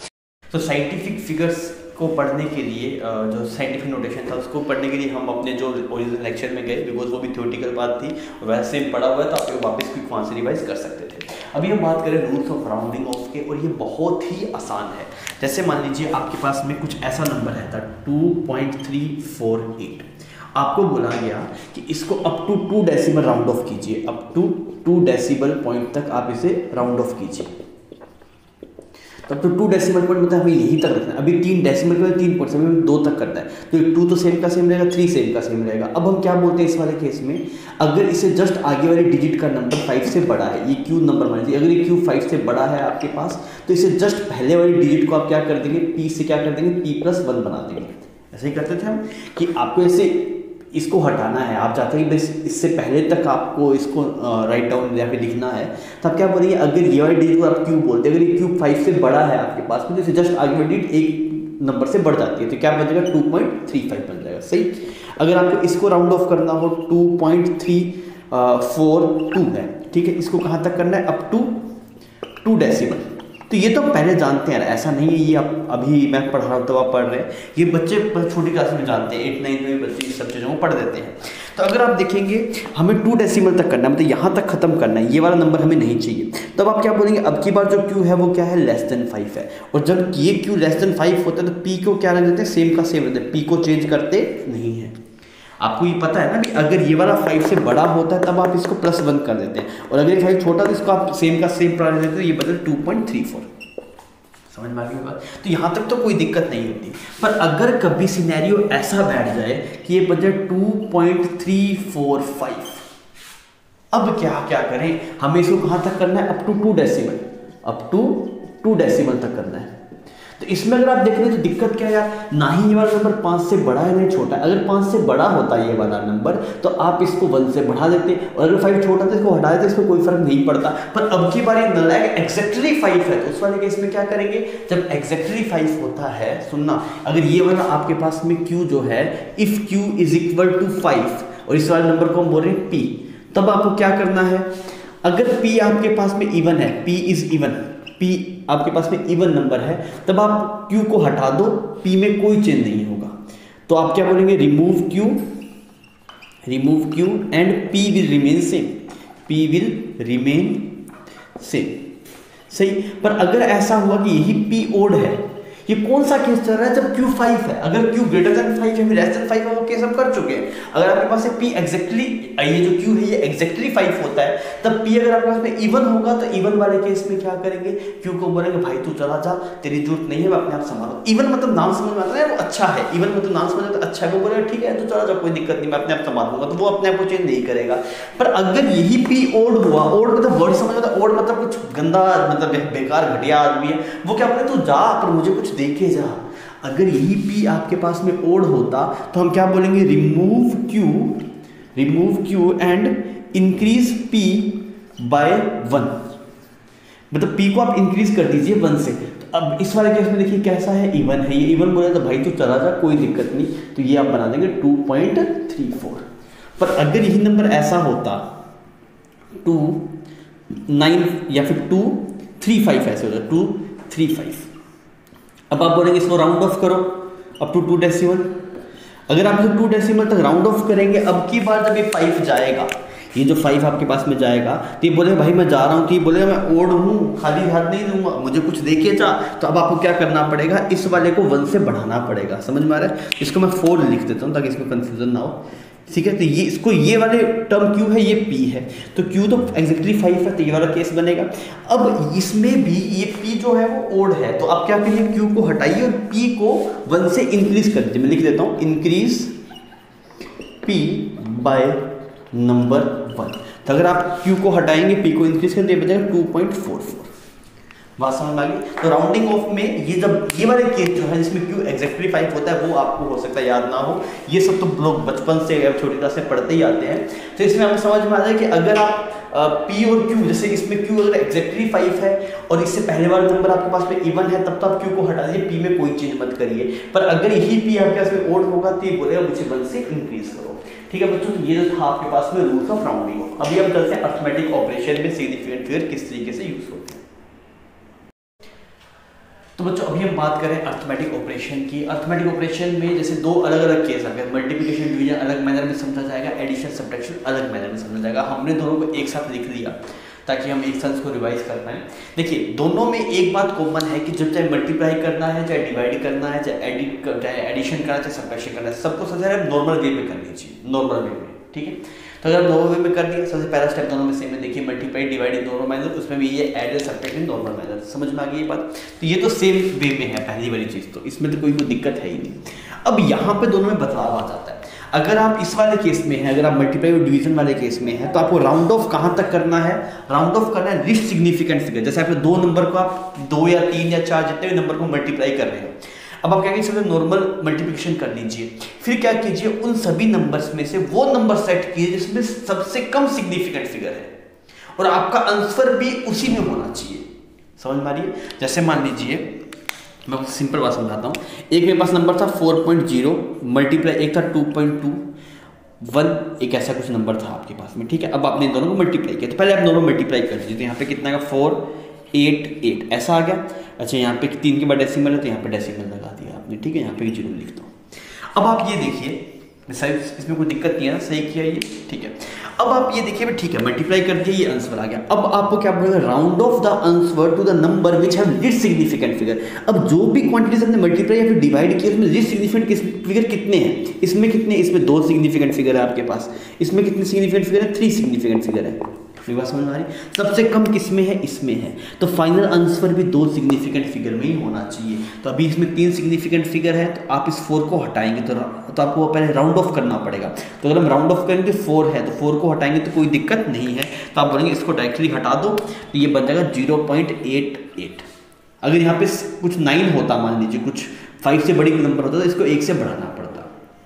तो साइंटिफिक फिगर्स को पढ़ने के लिए जो साइंटिफिक नोटेशन था उसको पढ़ने के लिए हम अपने जो ओरिजिनल लेक्चर में गए, बिकॉज वो भी थ्योरेटिकल बात थी, वैसे पढ़ा हुआ है तो आप वापस क्विक वहाँ से रिवाइज कर सकते थे। अभी हम बात करें रूल्स ऑफ राउंडिंग ऑफ के, और ये बहुत ही आसान है। जैसे मान लीजिए आपके पास में कुछ ऐसा नंबर है था 2.348, आपको बोला गया कि इसको up to 2 decimal round off कीजिए, अप टू 2 डेसिमल पॉइंट तक आप इसे राउंड ऑफ कीजिए। तब तो 2 डेसिमल पॉइंट मतलब हमें यहीं तक रखना है। अभी 3 डेसिमल के 3 पॉइंट हमें 2 तक करना है, तो 2 तो सेम का सेम रहेगा, 3 सेम का सेम रहेगा। अब हम क्या बोलते हैं इस वाले केस में, अगर इसे जस्ट आगे वाले डिजिट का नंबर 5 से बड़ा है, ये क्यू नंबर मान लीजिए, अगर ये क्यू 5 से बड़ा है आपके पास, तो इसे जस्ट पहले वाली डिजिट को आप क्या कर देंगे, p से क्या कर देंगे, p+1 बना देंगे। ऐसे ही करते थे हम कि आपको ऐसे इसको हटाना है, आप चाहते हैं बस इससे पहले तक आपको इसको राइट डाउन या फिर लिखना है, तो आप क्या बोलेंगे, अगर ये वाली डिजिट को आप क्यूब बोलते हैं, अगर ये क्यूब 5 से बड़ा है आपके पास में, तो इसे जस्ट आगे वाली डिजिट एक नंबर से बढ़ जाती है, तो क्या बन जाएगा 2.35 बन जाएगा। सही। अगर आपको इसको राउंड ऑफ करना हो 2.342 है, ठीक है, इसको कहाँ तक करना है, अप टू 2 डेसिमल। तो ये तो पहले जानते हैं, ऐसा नहीं है ये आप अभी मैं पढ़ रहा हूँ तो आप पढ़ रहे हैं, ये बच्चे छोटी क्लास में जानते हैं, 8-9 में बच्चे सब चीज़ों को पढ़ देते हैं। तो अगर आप देखेंगे हमें 2 डेसिमल तक करना है, मतलब यहाँ तक खत्म करना है, ये वाला नंबर हमें नहीं चाहिए, तब आप क्या बोलेंगे, अब की बार जो क्यू है वो क्या है, <5 है, और जब ये क्यू <5 होता है तो पी को क्या रख देते हैं, सेम का सेम रखते हैं, पी को चेंज करते नहीं है। आपको ये पता है ना कि अगर ये वाला 5 से बड़ा होता है तब आप इसको +1 कर देते हैं, और अगर ये 5 छोटा तो इसको आप सेम का सेम प्राइस देते हैं, ये बदल 2.34। समझ में आ गई बात? तो यहाँ तक तो कोई दिक्कत नहीं होती। पर अगर कभी सिनेरियो ऐसा बैठ जाए कि ये बजट 2.345, अब क्या करें, हमें इसको कहाँ तक करना है, up to 2 decimal, up to 2 decimal तक करना है। तो इसमें अगर आप देख रहे हैं तो दिक्कत क्या है यार, ना ही ये वाला नंबर 5 से बड़ा है नहीं छोटा है। अगर 5 से बड़ा होता है ये वाला नंबर तो आप इसको 1 से बढ़ा देते, और अगर 5 छोटा था इसको हटा देते, इसमें कोई फर्क नहीं पड़ता। पर अब की बार ये नालायक एग्जैक्टली 5 है, तो उस वाले केस में क्या करेंगे, जब एग्जैक्टली 5 होता है, सुनना, अगर ये वाला आपके पास में q जो है, इफ q = 5 और इस वाले नंबर को हम बोल रहे हैं p, तब आपको क्या करना है, अगर p आपके पास में इवन है, p इज इवन, p आपके पास में इवन नंबर है, तब आप q को हटा दो, p में कोई चेंज नहीं होगा, तो आप क्या बोलेंगे, remove q and p will remain same, p will remain same. सही। पर अगर ऐसा हुआ कि यही p ओड है, ये कौन सा केस चल रहा है, जब q 5 है, अगर q > 5 है, <5 है, वो केस हम कर चुके हैं। अगर आपके पास p एग्जैक्टली, ये जो q है ये एग्जैक्टली 5 होता है, तब p अगर आपके पास में इवन होगा तो इवन वाले केस में क्या करेंगे, q को बोलेंगे भाई तू चला जा, तेरी जरूरत नहीं है, मैं अपने आप संभालूं। इवन मतलब नाम समझ में आता है, वो अच्छा है, इवन मतलब नाम समझ आता है, अच्छा है, वो बोलेगा ठीक है तू चला जा, कोई दिक्कत नहीं, मैं अपने आप संभालूंगा, तो वो अपने आप को चेंज नहीं करेगा। पर अगर यही p ओड हुआ, ओड मतलब वर्ड समझ आता है, ओड मतलब कुछ गंदा, मतलब बेकार घटिया आदमी है, वो क्या बोले तू जा पर मुझे कुछ देखे जा। अगर यही p आपके पास में ओड होता तो हम क्या बोलेंगे, remove q and increase p by 1, मतलब p को आप इंक्रीज कर दीजिए 1 से। तो अब इस वाले केस में देखिए कैसा है, इवन है, ये इवन बोला तो भाई तू चला जा, कोई दिक्कत नहीं, तो ये आप बना देंगे 2.34। पर अगर यही नंबर ऐसा होता 2.9 या फिर 2.35, ऐसे होता 2.35, अब आप बोलेंगे इसको राउंड ऑफ करो अप टू 2 डेसिमल। अगर आप 2 डेसिमल तक राउंड ऑफ करेंगे, अब की बार जब ये 5 जाएगा, ये जो 5 आपके पास में जाएगा, तो ये बोलेगा भाई मैं जा रहा हूँ, तो ये बोलेगा मैं ओड हूँ, खाली हाथ नहीं दूंगा, मुझे कुछ देके जा, तो अब आपको क्या करना पड़ेगा, इस वाले को 1 से बढ़ाना पड़ेगा। समझ में आ रहा है? इसको मैं 4 लिख देता हूँ ताकि इसमें कंफ्यूजन ना हो। ठीक है। तो ये इसको ये वाले टर्म क्यू है, ये पी है, तो क्यू तो एग्जैक्टली 5 है, तो ये वाला केस बनेगा। अब इसमें भी ये पी जो है वो ओड है, तो आप क्या करिए, क्यू को हटाइए और पी को 1 से इंक्रीज कर दीजिए। मैं लिख देता हूँ इंक्रीज पी बाय नंबर 1। तो अगर आप क्यू को हटाएंगे, पी को इंक्रीज कर दिए, बचेगा 2.44। बात समझ में आ गई। तो राउंडिंग ऑफ में ये जब ये वाले केस जो है जिसमें क्यू एग्जैक्टली 5 होता है, वो आपको हो सकता है याद ना हो। ये सब तो लोग बचपन से या छोटी क्लास से पढ़ते ही आते हैं। तो इसमें हमें समझ में आ जाए कि अगर आप पी और क्यू, जैसे इसमें क्यू अगर एग्जैक्टली 5 है और इससे पहले वाला नंबर आपके पास में इवन है, तब तो आप क्यू को हटा दीजिए, पी में कोई चेंज मत करिए। पर अगर यही पी आपके पास में ओड होगा तो ये बोलेगा मुझे 1 से इंक्रीज करो। ठीक है बच्चों, तो ये जो था आपके पास में रूल्स ऑफ राउंडिंग ऑफ। अभी हम चलते हैं अर्थमेटिक ऑपरेशन में सिग्निफिकेंट फिगर किस तरीके से यूज होते हैं। तो बच्चों अभी हम बात करें अर्थमेटिक ऑपरेशन की। अर्थमेटिक ऑपरेशन में जैसे दो अलग अलग केस आ गए, मल्टीप्लिकेशन डिवीजन अलग मैनर में समझा जाएगा, एडिशन सब्ट्रैक्शन अलग मैनर में समझा जाएगा। हमने दोनों को एक साथ लिख दिया ताकि हम एक साथ को रिवाइज कर पाएँ। देखिए दोनों में एक बात कॉमन है कि जब चाहे मल्टीप्लाई करना है, चाहे डिवाइड करना है, चाहे एडिशन करना है, चाहे सब्ट्रैक्शन करना है, सबको सबसे पहले नॉर्मल वे में करनी चाहिए, नॉर्मल वे में। ठीक है, तो अगर नॉर्मल वे में कर दिया, सबसे पहला स्टेप दोनों में सेम है। देखिए मल्टीप्लाई डिवाइड इन दोनों मैनर, उसमें भी ये add and subtract in normal manner. समझ में आ गई ये बात। तो ये तो सेम वे में है पहली वाली चीज़, तो इसमें तो कोई दिक्कत है ही नहीं। अब यहाँ पे दोनों में बदलाव आ जाता है। अगर आप इस वाले केस में हैं, अगर आप मल्टीप्लाई और डिवीजन वाले केस में हैं, तो आपको राउंड ऑफ कहाँ तक करना है? राउंड ऑफ करना है लिस्ट सिग्निफिकेंट फिगर। जैसे आपने दो नंबर को आप 2 या 3 या 4 जितने भी नंबर को मल्टीप्लाई कर रहे हैं, अब आप क्या कीजिए, सबसे नॉर्मल मल्टीप्लिकेशन कर लीजिए। फिर क्या कीजिए, उन सभी नंबर्स में से वो नंबर सेट कीजिए जिसमें सबसे कम सिग्निफिकेंट फिगर है और आपका आंसर भी उसी में होना चाहिए। समझ में आ रही है? जैसे मान लीजिए, मैं सिंपल बात समझाता हूँ। एक मेरे पास नंबर था 4.0 मल्टीप्लाई, एक था 2.21, एक ऐसा कुछ नंबर था आपके पास में। ठीक है, अब आपने इन दोनों को मल्टीप्लाई किया, तो पहले आप दोनों मल्टीप्लाई कर दीजिए। तो यहाँ पे कितना का 488 ऐसा आ गया। अच्छा, यहाँ पे 3 के बाद डेसिमल है, तो यहाँ पे डेसिमल लगा दिया आपने। ठीक है, यहाँ पे 0 लिख दो। अब आप ये देखिए, सही, इसमें कोई दिक्कत नहीं है ना, सही किया ये। ठीक है, अब आप ये देखिए, ठीक है मल्टीप्लाई कर दिया, ये आंसर आ गया। अब आपको क्या बोलेगा, round off the answer to the number which have least significant figure. अब जो भी क्वांटिटीज हमने मल्टीप्लाई या फिर डिवाइड किया, उसमें लीस्ट सिग्निफिकेंट फिगर कितने हैं? इसमें कितने? इसमें 2 सिग्निफिकेंट फिगर है आपके पास। इसमें कितने सिग्निफिकेंट फिगर है? 3 सिग्निफिकेंट फिगर है। मेरी बात समझ में आ रही? सबसे कम किसमें है? इसमें है। तो फाइनल आंसर भी 2 सिग्निफिकेंट फिगर में ही होना चाहिए। तो अभी इसमें 3 सिग्निफिकेंट फिगर है, तो आप इस 4 को हटाएंगे तो आपको पहले राउंड ऑफ करना पड़ेगा। तो अगर हम राउंड ऑफ करेंगे 4 है, तो 4 को हटाएंगे तो कोई दिक्कत नहीं है। तो आप बोलेंगे इसको डायरेक्टली हटा दो, तो ये बन जाएगा 0.88। अगर यहाँ पे कुछ 9 होता, मान लीजिए कुछ 5 से बड़ी नंबर होता, तो इसको 1 से बढ़ाना पड़ता।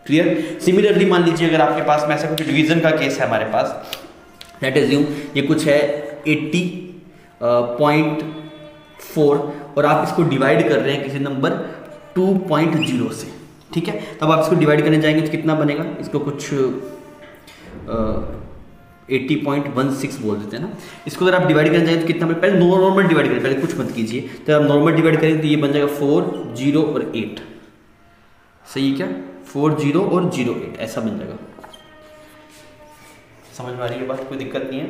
क्लियर? सिमिलरली मान लीजिए अगर आपके पास में ऐसा कुछ डिवीजन का केस है हमारे पास, लेट अज्यूम ये कुछ है 80.4 और आप इसको डिवाइड कर रहे हैं किसी नंबर 2.0 से। ठीक है, तब आप इसको डिवाइड करने जाएंगे तो कितना बनेगा? इसको कुछ 80.16 बोल देते हैं ना। इसको अगर आप डिवाइड करने जाएंगे तो कितना बनेगा? पहले नॉर्मल डिवाइड करें, पहले कुछ मत कीजिए। तो आप नॉर्मल डिवाइड करेंगे तो ये बन जाएगा 4, 0 और 8। सही है क्या? 4, 0 और 0, 8 ऐसा बन जाएगा। समझ में आ रही है बात? कोई दिक्कत नहीं है।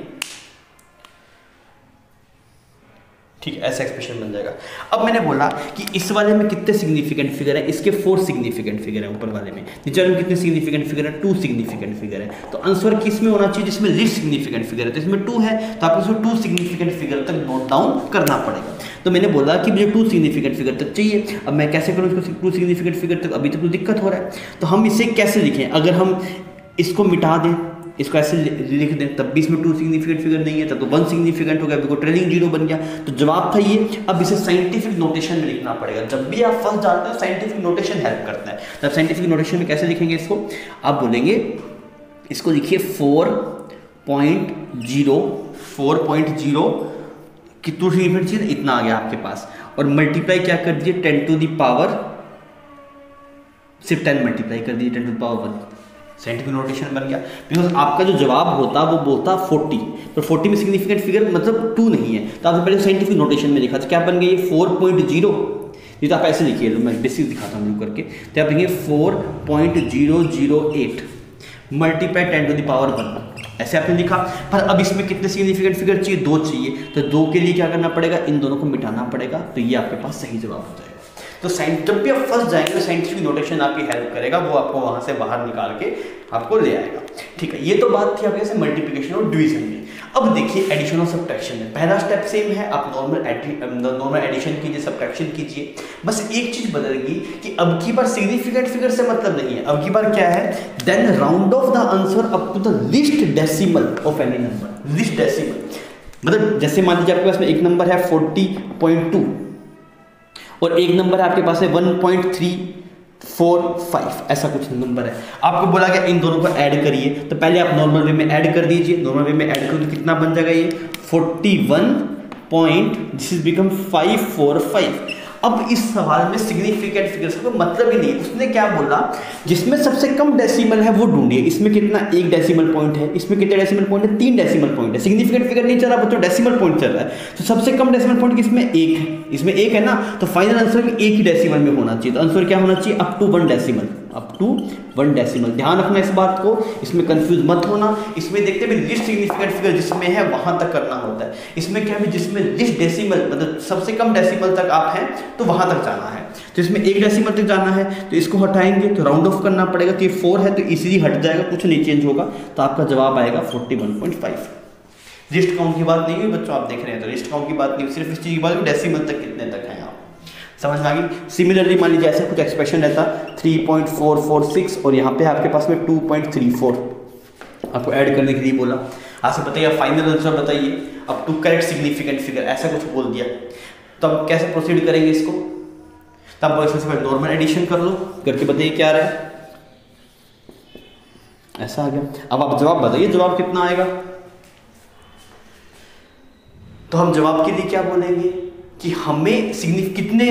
ठीक है, ऐसा एक्सप्रेशन बन जाएगा। अब मैंने बोला कि इस वाले में कितने सिग्निफिकेंट फिगर है? इसके 4 सिग्निफिकेंट फिगर है। ऊपर वाले में, नीचे वाले में कितने सिग्निफिकेंट फिगर है? 2 सिग्निफिकेंट फिगर है। तो आंसर किस में होना चाहिए? जिसमें लीस्ट सिग्निफिकेंट फिगर है। तो इसमें 2 है, तो आपको इसको 2 सिग्निफिकेंट फिगर तक नोट डाउन करना पड़ेगा। तो मैंने बोला कि मुझे 2 सिग्निफिकेंट फिगर तक चाहिए। अब मैं कैसे करूँ इसको 2 सिग्निफिकेंट फिगर तक? अभी तक तो दिक्कत हो रहा है। तो हम इसे कैसे लिखें? अगर हम इसको मिटा दें, इसको ऐसे लिख दें, तब भी इसमें 2 सिग्निफिकेंट फिगर नहीं है, तब तो 1 सिग्निफिकेंट हो गया, बिल्कुल ट्रेलिंग 0 बन गया। तो जवाब था ये। अब इसे साइंटिफिक नोटेशन में लिखना पड़ेगा। जब भी आप फंस जाते हो, साइंटिफिक नोटेशन हेल्प करता है। तब साइंटिफिक नोटेशन में कैसे लिखेंगे इसको? आप बोलेंगे, इसको लिखिए 4.0 कि 2 सिग्निफिकेंट चाहिए, इतना आ गया आपके पास। और मल्टीप्लाई क्या कर दीजिए? 10 टू द पावर, सिर्फ 10 मल्टीप्लाई कर दीजिए 10 to the power 1। Scientific notation बन गया। बिकॉज आपका जो जवाब होता वो बोलता 40, तो 40 में सिग्निफिकेंट फिगर मतलब 2 नहीं है, तो आपने पहले साइंटिफिक नोटेशन में लिखा। तो क्या बन गया ये? 4.0। ये तो आप ऐसे लिखिए, मैं बेसिक दिखाता हूँ करके। तो आप लिखिए 4.008 मल्टीप्लाई 10 टू द पावर 1, ऐसे आपने लिखा। पर अब इसमें कितने सिग्निफिकेंट फिगर चाहिए? 2 चाहिए। तो 2 के लिए क्या करना पड़ेगा? इन दोनों को मिटाना पड़ेगा। तो ये आपके पास सही जवाब हो जाएगा। तो जब भी आप फंस जाएंगे तो साइंटिफिक नोटेशन आपकी हेल्प करेगा, वो आपको वहाँ से बाहर निकाल के आपको ले आएगा। ठीक है, ये तो बात थी आपके मल्टीप्लिकेशन और डिवीजन में। अब देखिए एडिशन और सब्ट्रैक्शन में पहला स्टेप सेम है, आप नॉर्मल एडिशन कीजिए, सब्ट्रैक्शन कीजिए। बस एक चीज बदलेगी कि अब की बार सिग्निफिकेंट फिगर से मतलब नहीं है, अब की बार क्या है, then round off the answer up to the least decimal of any number. Least decimal मतलब जैसे मान लीजिए आपके पास में एक नंबर है 40.2 और एक नंबर है आपके पास है 1.345, ऐसा कुछ नंबर है। आपको बोला गया इन दोनों को ऐड करिए, तो पहले आप नॉर्मल वे में ऐड कर दीजिए। नॉर्मल वे में ऐड करो तो कितना बन जाएगा, ये 41 दिस इज बिकम 545। अब इस सवाल में सिग्निफिकेंट फिगर्स का मतलब ही नहीं, उसने क्या बोला, जिसमें सबसे कम डेसिमल है वो ढूंढिए। इसमें कितना, एक डेसिमल पॉइंट है, इसमें कितने डेसिमल पॉइंट है, 3 डेसिमल पॉइंट है। सिग्निफिकेंट फिगर नहीं चल रहा बच्चों, डेसिमल पॉइंट चल रहा है। तो सबसे कम डेसिमल पॉइंट किसमें, एक है, इसमें एक है ना, तो फाइनल आंसर भी एक ही डेसिमल में होना चाहिए। तो आंसर क्या होना चाहिए, up to 1 decimal, up to 1 decimal. ध्यान रखना इस बात को, इसमें कंफ्यूज मत होना। इसमें देखते हैं लिस्ट सिग्निफिकेंट फिगर जिसमें है वहां तक करना होता है। इसमें क्या है, जिसमें लिस्ट डेसिमल मतलब सबसे कम डेसिमल तक आप हैं तो वहां तक जाना है। तो इसमें 1 डेसिमल तक जाना है, तो इसको हटाएंगे तो राउंड ऑफ करना पड़ेगा। तो ये 4 है तो इजीली हट जाएगा, कुछ नहीं चेंज होगा। तो आपका जवाब आएगा 41.5। लिस्ट काउंट की बात नहीं हुई बच्चों, आप देख रहे हैं तो लिस्ट काउंट की बात नहीं, सिर्फ इस चीज की बात, डेसिमल तक कितने तक है आप समझ में आ गई। सिमिलरली मान लीजिए ऐसा कुछ एक्सप्रेशन रहता 3.446 और यहाँ पे आपके पास में 2.34 आपको ऐड करने के लिए बोला। आपसे बताइए फाइनल आंसर बताइए अब टू करेक्ट सिग्निफिकेंट फिगर, ऐसा कुछ बोल दिया तो अब कैसे प्रोसीड करेंगे इसको। तब इसमें से नॉर्मल एडिशन कर लो, करके बताइए क्या आ रहा है, ऐसा आ गया। अब आप जवाब बताइए, जवाब कितना आएगा। तो हम जवाब के लिए क्या बोलेंगे कि हमें कितने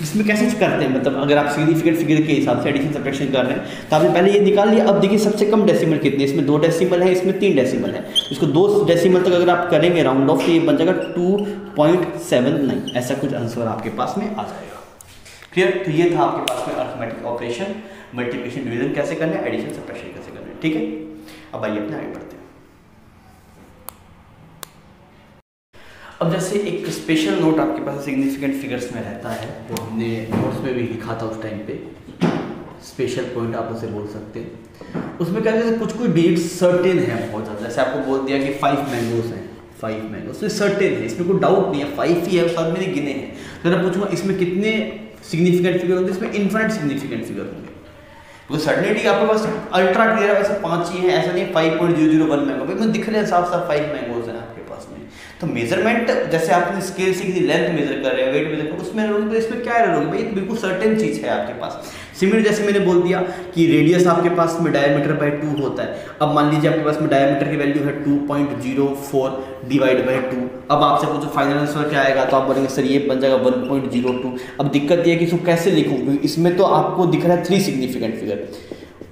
इसमें कैसे करते हैं, मतलब अगर आप सिग्निफिकेंट फिगर के हिसाब से एडिशन सब्ट्रैक्शन कर रहे हैं तो आपने पहले ये निकाल लिया। अब देखिए सबसे कम डेसिमल कितने, इसमें 2 डेसिमल है, इसमें 3 डेसिमल है। इसको 2 डेसिमल तक अगर आप करेंगे राउंड ऑफ तो ये बन जाएगा 2.79, ऐसा कुछ आंसर आपके पास में आ जाएगा। क्लियर। तो ये था आपके पास में अरिथमेटिक ऑपरेशन, मल्टीप्लिकेशन डिवीजन कैसे करना है, एडिशन सब्ट्रैक्शन कैसे करना है। ठीक है, अब आइए अपने आगे बढ़ते हैं। अब जैसे एक स्पेशल नोट आपके पास सिग्निफिकेंट फिगर्स में रहता है, वो हमने नोट्स में भी लिखा था उस टाइम पे, स्पेशल पॉइंट आप उसे बोल सकते हैं। उसमें क्या है, कुछ डिजिट सर्टेन है बहुत ज़्यादा, जैसे आपको बोल दिया कि 5 मैंगोस हैं, 5 मैंगोस तो सर्टेन है, इसमें कोई डाउट नहीं है, 5 ही है, सब मैंने गिने हैं। तो मैं पूछूंगा इसमें कितने सिग्निफिकेंट फिगर होंगे, इसमें इनफाइनाइट सिग्निफिकेंट फिगर होंगे। तो सर्टेनिटी आपके पास अल्ट्रा क्लियर है, वैसे 5 ही है, ऐसा नहीं 5.001 मैंगो, भाई मैं दिख रहे हैं साफ साफ 5 मैंगोज हैं आपके पास में। तो मेजरमेंट जैसे आपने स्केल से किसी लेंथ मेजर कर रहे हैं, वेट मेजर कर रहे हैं, उसमें एरर, इसमें क्या एरर होगी भाई, बिल्कुल सर्टेन चीज़ है आपके पास। सिमिलर जैसे मैंने बोल दिया कि रेडियस आपके पास में डायमीटर बाय 2 होता है। अब मान लीजिए आपके पास में डायमीटर की वैल्यू है 2.04 डिवाइड बाय 2। अब आपसे पूछो फाइनल आंसर क्या आएगा, तो आप बोलेंगे सर ये बन जाएगा 1.02। अब दिक्कत ये है कि इसको कैसे लिखूँ, क्योंकि इसमें तो आपको दिख रहा है 3 सिग्निफिकेंट फिगर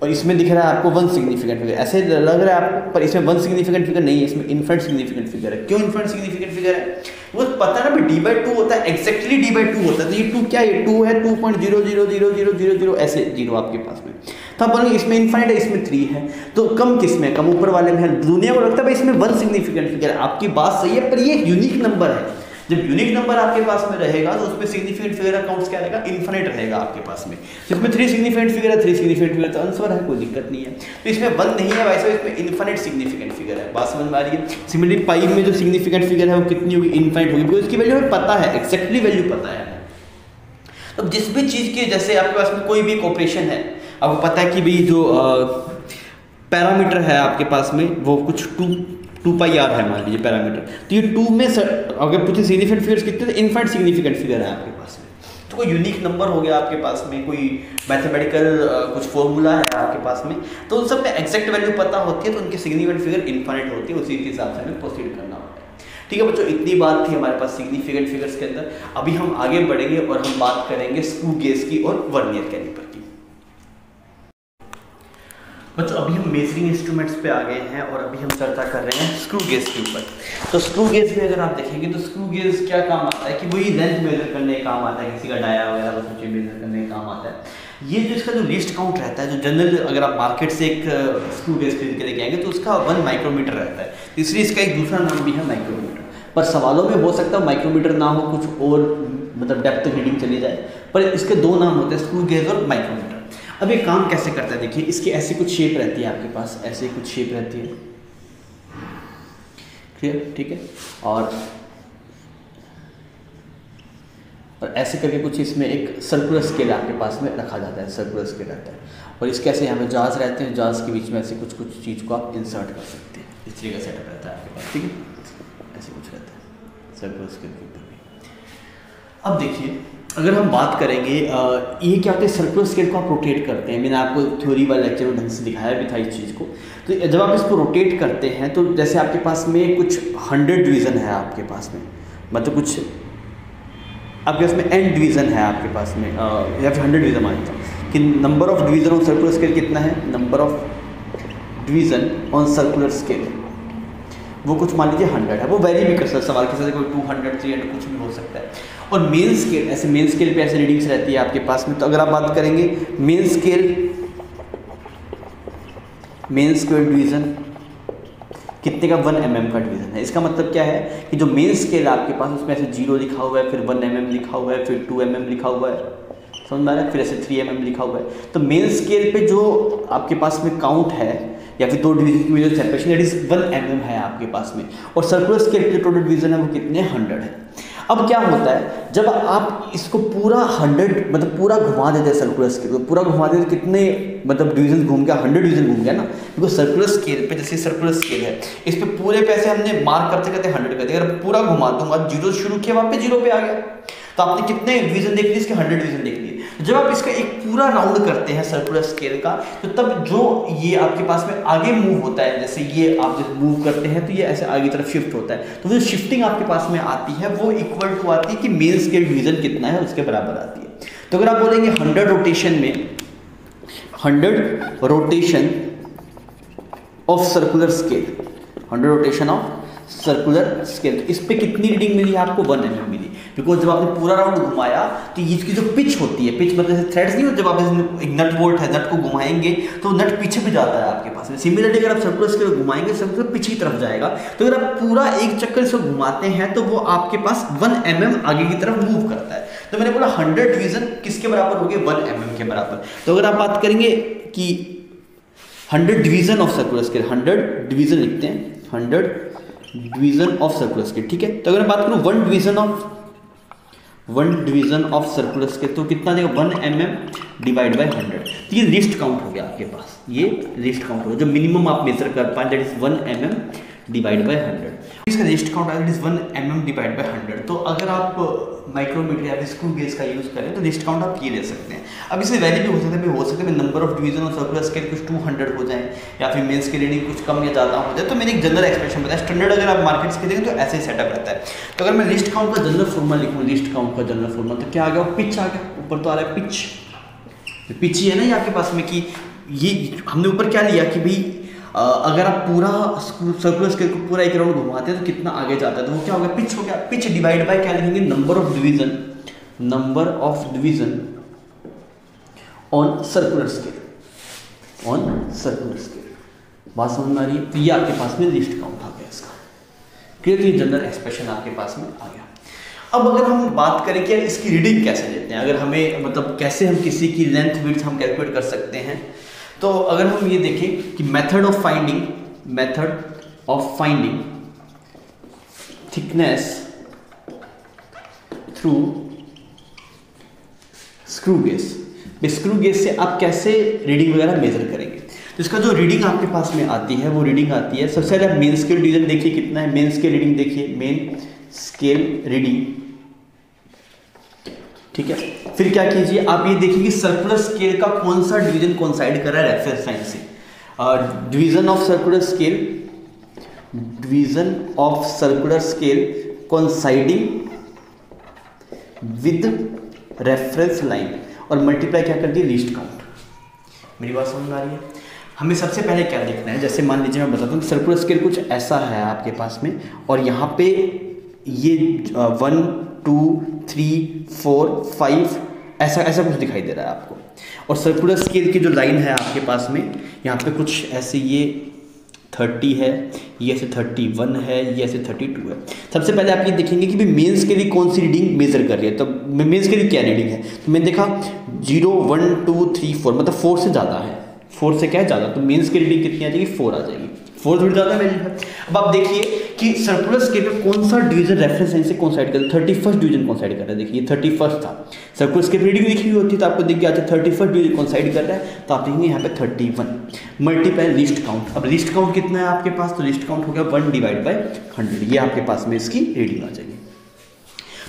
और इसमें दिख रहा है आपको 1 सिग्निफिकेंट फिगर, ऐसे लग रहा है आपको, पर इसमें 1 सिग्निफिकेंट फिगर नहीं है, इसमें इनफिनिट सिग्निफिकेंट फिगर है। क्यों इनफिनिट सिग्निफिकेंट फिगर है, वो पता है ना, d/2 होता है, एक्जैक्टली d/2 होता है। तो ये 2 क्या है, 2 है, 2.0000000 ऐसे 0 आपके पास में। तो आप बोलेंगे इसमें इनफिनिट है, इसमें 3 है, तो कम किस में, कम ऊपर वाले में है। दुनिया को लगता है भाई इसमें 1 सिग्निफिकेंट फिगर है, आपकी बात सही है, पर ये एक यूनिक नंबर है। जब यूनिक नंबर आपके पास में रहेगा तो उसमें सिग्निफिकेंट फिगर अकाउंट्स क्या रहेगा, इनफिनिट रहेगा आपके पास में। तो इसमें 3 सिग्निफिकेंट फिगर है, 3 सिग्निफिकेंट फिगर तो आंसर है, कोई दिक्कत नहीं है। तो इसमें 1 नहीं है, वैसे इसमें इनफिनिट सिग्निफिकेंट फिगर है, बात समझ में आ रही है। सिमिलरली पाई में जो सिग्निफिकेंट फिगर है वो कितनी होगी, इनफिनिट होगी, बिकॉज उसकी वैल्यू हमें पता है, एक्जैक्टली वैल्यू पता है। तो जिस भी चीज़ की, जैसे आपके पास में कोई भी एक ऑपरेशन है, आपको पता है कि भाई जो पैरामीटर है आपके पास में वो कुछ 2 पाई आर है मान लीजिए पैरामीटर, तो ये 2 में अगर पूछे सिग्निफिकेंट फिगर्स कितने, तो इनफाइनाइट सिग्निफिकेंट फिगर है आपके पास में। तो कोई यूनिक नंबर हो गया आपके पास में, कोई मैथमेटिकल कुछ फॉर्मूला है आपके पास में, तो उन सब में एग्जैक्ट वैल्यू पता होती है, तो उनकी सिग्निफिकेंट फिगर इनफाइनाइट होती है, उसी के हिसाब से हमें प्रोसीड करना होता है। ठीक है बच्चों, इतनी बात थी हमारे पास सिग्निफिकेंट फिगर्स के अंदर। अभी हम आगे बढ़ेंगे और हम बात करेंगे स्क्रू गेज की और वर्नियर कैलिपर की। बच्चों अभी हम मेजरिंग इंस्ट्रूमेंट्स पे आ गए हैं और अभी हम चर्चा कर रहे हैं स्क्रू गेज के ऊपर। तो स्क्रू गेज में अगर आप देखेंगे तो स्क्रू गेज क्या काम आता है कि वही लेंथ मेजर करने का काम आता है, किसी का डाया वगैरह बस ऊंचे मेजर करने का काम आता है। ये जो इसका जो लीस्ट काउंट रहता है, जो जनरल अगर आप मार्केट से एक स्क्रू गेज खरीद के लेके आएंगे तो उसका 1 माइक्रोमीटर रहता है, इसलिए इसका एक दूसरा नाम भी है माइक्रोमीटर। पर सवालों में हो सकता है माइक्रोमीटर ना हो, कुछ और मतलब डेप्थ तक रीडिंग चली जाए। पर इसके दो नाम होते हैं, स्क्रू गेज और माइक्रोमीटर। अब ये काम कैसे करता है देखिए, इसकी ऐसी कुछ शेप रहती है आपके पास, ऐसे कुछ शेप रहती है, क्लियर, ठीक है। और ऐसे करके कुछ इसमें एक सर्कुलर स्केल आपके पास में रखा जाता है, सर्कुलर स्केल रहता है। और इसके ऐसे यहाँ पे जार्स रहते हैं, जार्स के बीच में ऐसे कुछ कुछ चीज़ को आप इंसर्ट कर सकते हैं। इस तरीके का सेटअप रहता है आपके पास, ठीक है, ऐसे कुछ रहता है सर्कुलर स्केल के ऊपर भी। अब देखिए अगर हम बात करेंगे ये क्या होता है, सर्कुलर स्केल को आप रोटेट करते हैं। मैंने आपको थ्योरी वाले लेक्चर में ढंग से दिखाया भी था इस चीज़ को। तो जब आप इसको रोटेट करते हैं तो जैसे आपके पास में कुछ 100 डिवीज़न है आपके पास में, मतलब कुछ आपके पास में n डिवीज़न है आपके पास में, या फिर 100 डिवीज़न मानता हूँ कि number of division on circular scale कितना है, number of division on circular scale वो कुछ मान लीजिए 100 है। वो वेरी भी कर सकता है, सवाल के साथ कोई 200 300 कुछ भी हो सकता है। और मेन स्केल, ऐसे मेन स्केल पे ऐसे रीडिंग्स रहती है आपके पास में। तो अगर आप बात करेंगे मेन स्केल डिवीज़न कितने का, 1 mm का डिवीज़न है। इसका मतलब क्या है कि जो मेन स्केल आपके पास उसमें ऐसे 0 लिखा हुआ है, फिर 1 mm लिखा हुआ है, फिर 2 mm लिखा हुआ है, समझ में आ रहा है, फिर ऐसे 3 mm लिखा हुआ है। तो मेन स्केल पे जो आपके पास में काउंट है या फिर 2 डिवीज़न की वजह से सेपरेशन दैट इज 1 mm है आपके पास में। और सर्कुलर स्केल के टोटल डिवीज़न है वो कितने, 100 है। अब क्या होता है जब आप इसको पूरा 100 मतलब पूरा घुमा देते हैं सर्कुलर स्केल को, पूरा घुमा देते कितने मतलब डिवीजन घूम गया, 100 डिवीजन घूम गया ना। क्योंकि सर्कुलर स्केल पे, जैसे सर्कुलर स्केल है, इस पे पूरे पैसे हमने मार्क करते करते 100 कर दिया। अगर पूरा घुमा दूंगा, 0 शुरू किया वहाँ पे 0 पे आ गया, तो आपने कितने डिवीजन देख लिए, इसके 100 डिवीजन देख लिए। जब आप इसका एक पूरा राउंड करते हैं सर्कुलर स्केल का, तो तब जो ये आपके पास में आगे मूव होता है, जैसे ये आप जब मूव करते हैं तो ये ऐसे आगे तरफ शिफ्ट होता है, तो जो शिफ्टिंग आपके पास में आती है वो इक्वल टू आती है कि मेन स्केल डिवीजन कितना है उसके बराबर आती है। तो अगर आप बोलेंगे 100 रोटेशन में, 100 rotation of circular scale, 100 rotation of circular scale, तो इस पे कितनी रीडिंग मिली आपको, 1 mm मिली। बिकॉज जब आपने पूरा राउंड घुमाया तो इसकी जो पिच होती है, पिच मतलब थ्रेड्स नहीं होते, जब आप एक नट बोल्ट है, नट को घुमाएंगे तो नट पीछे भी जाता है आपके पास में। सिमिलरली अगर आप सर्कुलर स्केल घुमाएंगे, सर्कुलर पिच की तरफ जाएगा। तो अगर आप पूरा एक चक्कर इसको घुमाते हैं तो वो आपके पास 1 mm आगे की तरफ मूव करता है। तो मैंने बोला 100 डिवीजन किसके बराबर हो गए, 1 mm के बराबर। तो अगर आप बात करेंगे कि 100 division of circular scale, 100 division लिखते हैं, 100 डिवीजन ऑफ सर्कुलर स्केल, ठीक है। तो अगर मैं बात करूं 1 डिवीजन ऑफ सर्कुलर स्केल तो कितना देगा, 1 mm डिवाइड बाय 100। तो ये लिस्ट काउंट हो गया आपके पास, ये लिस्ट काउंट हो गया जो मिनिमम आप मेजर कर पाए, that is 1 mm divide by 100। इसका list count that is 1 mm divide by 100। तो अगर आप माइक्रोमीटर या स्क्रू गेज का यूज करें तो लिस्ट काउंट आप ये ले सकते हैं। अब इससे वैल्यू भी हो सकता है number of division of circular scale कुछ 200 हो जाए, या फिर मेन स्केल रीडिंग कुछ कम या ज़्यादा हो जाए। तो मैंने एक जनरल एक्सप्रेशन बताया, स्टैंडर्ड अगर आप मार्केट से देखें तो ऐसे ही सेटअप रहता है। तो अगर मैं लिस्ट काउंट का जनरल फॉर्मूला लिखूँ, लिस्ट काउंट का जनरल फॉर्मूला, तो क्या आ गया, पिच आ गया। ऊपर तो आ रहा है पिच, पिच ही है ना ये आपके पास में, कि ये हमने ऊपर क्या लिया कि भाई अगर आप पूरा सर्कुलर स्केल को पूरा एक राउंड घुमाते हैं तो कितना आगे जाता है, तो वो क्या हो गया, पिच हो गया। पिच डिवाइड बाय क्या लिखेंगे, number of division, number of division on circular scale, on circular scale. बात समझ में आ रही है। तो ये आपके पास में लिस्ट काउंट आ गया इसका, क्लियर। तो ये जनरल एक्सप्रेशन आपके पास में आ गया। अब अगर हम बात करें कि इसकी रीडिंग कैसे लेते हैं, अगर हमें मतलब कैसे हम किसी की लेंथ विड्थ हम कैलकुलेट कर सकते हैं, तो अगर हम ये देखें कि method of finding thickness through screw gauge से आप कैसे रीडिंग वगैरह मेजर करेंगे। तो इसका जो रीडिंग आपके पास में आती है वो रीडिंग आती है, सबसे पहले आप मेन स्केल डिवीजन देखिए कितना है, मेन स्केल रीडिंग देखिए, मेन स्केल रीडिंग, ठीक है। फिर क्या कीजिए, आप ये देखिए कि सर्कुलर स्केल का कौन सा डिवीजन कोइंसाइड कर रहा है रेफरेंस लाइन से। Division of circular scale, division of circular scale coinciding with reference line, और मल्टीप्लाई क्या कर दिए, लिस्ट काउंट। मेरी बात समझ में आ रही है। हमें सबसे पहले क्या देखना है, जैसे मान लीजिए मैं बताता हूँ सर्कुलर स्केल कुछ ऐसा है आपके पास में, और यहाँ पे ये 1 2 3 4 5 ऐसा कुछ दिखाई दे रहा है आपको। और सर्कुलर स्केल की जो लाइन है आपके पास में, यहाँ पे कुछ ऐसे ये 30 है, ये ऐसे 31 है, ये ऐसे 32 है। सबसे पहले आप ये देखेंगे कि भाई मेंस के लिए कौन सी रीडिंग मेजर कर रही है। तो मेंस के लिए क्या रीडिंग है, तो मैंने देखा 0 1 2 3 4, मतलब 4 से ज़्यादा है, 4 से क्या है ज़्यादा, तो मेंस की रीडिंग कितनी आ जाएगी, 4 आ जाएगी, 4 थोड़ी ज़्यादा है। अब आप देखिए कि सर्कुलर स्केल में कौन सा डिवीजन रेफरेंस लाइन से कोइंसाइड कर रहा है, 31st डिवीजन कोइंसाइड कर रहा है। देखिए 31st था, सर्कुलर स्केल रीडिंग लिखी हुई होती है तो आपको देखिए अच्छा 31st डिवीजन कोइंसाइड कर रहा है, तो आप देखेंगे यहाँ पे 31 मल्टीप्लाई लिस्ट काउंट। अब लिस्ट काउंट कितना है आपके पास, तो लिस्ट काउंट हो गया 1 डिवाइड बाई 100, ये आपके पास में इसकी रीडिंग आ जाएगी।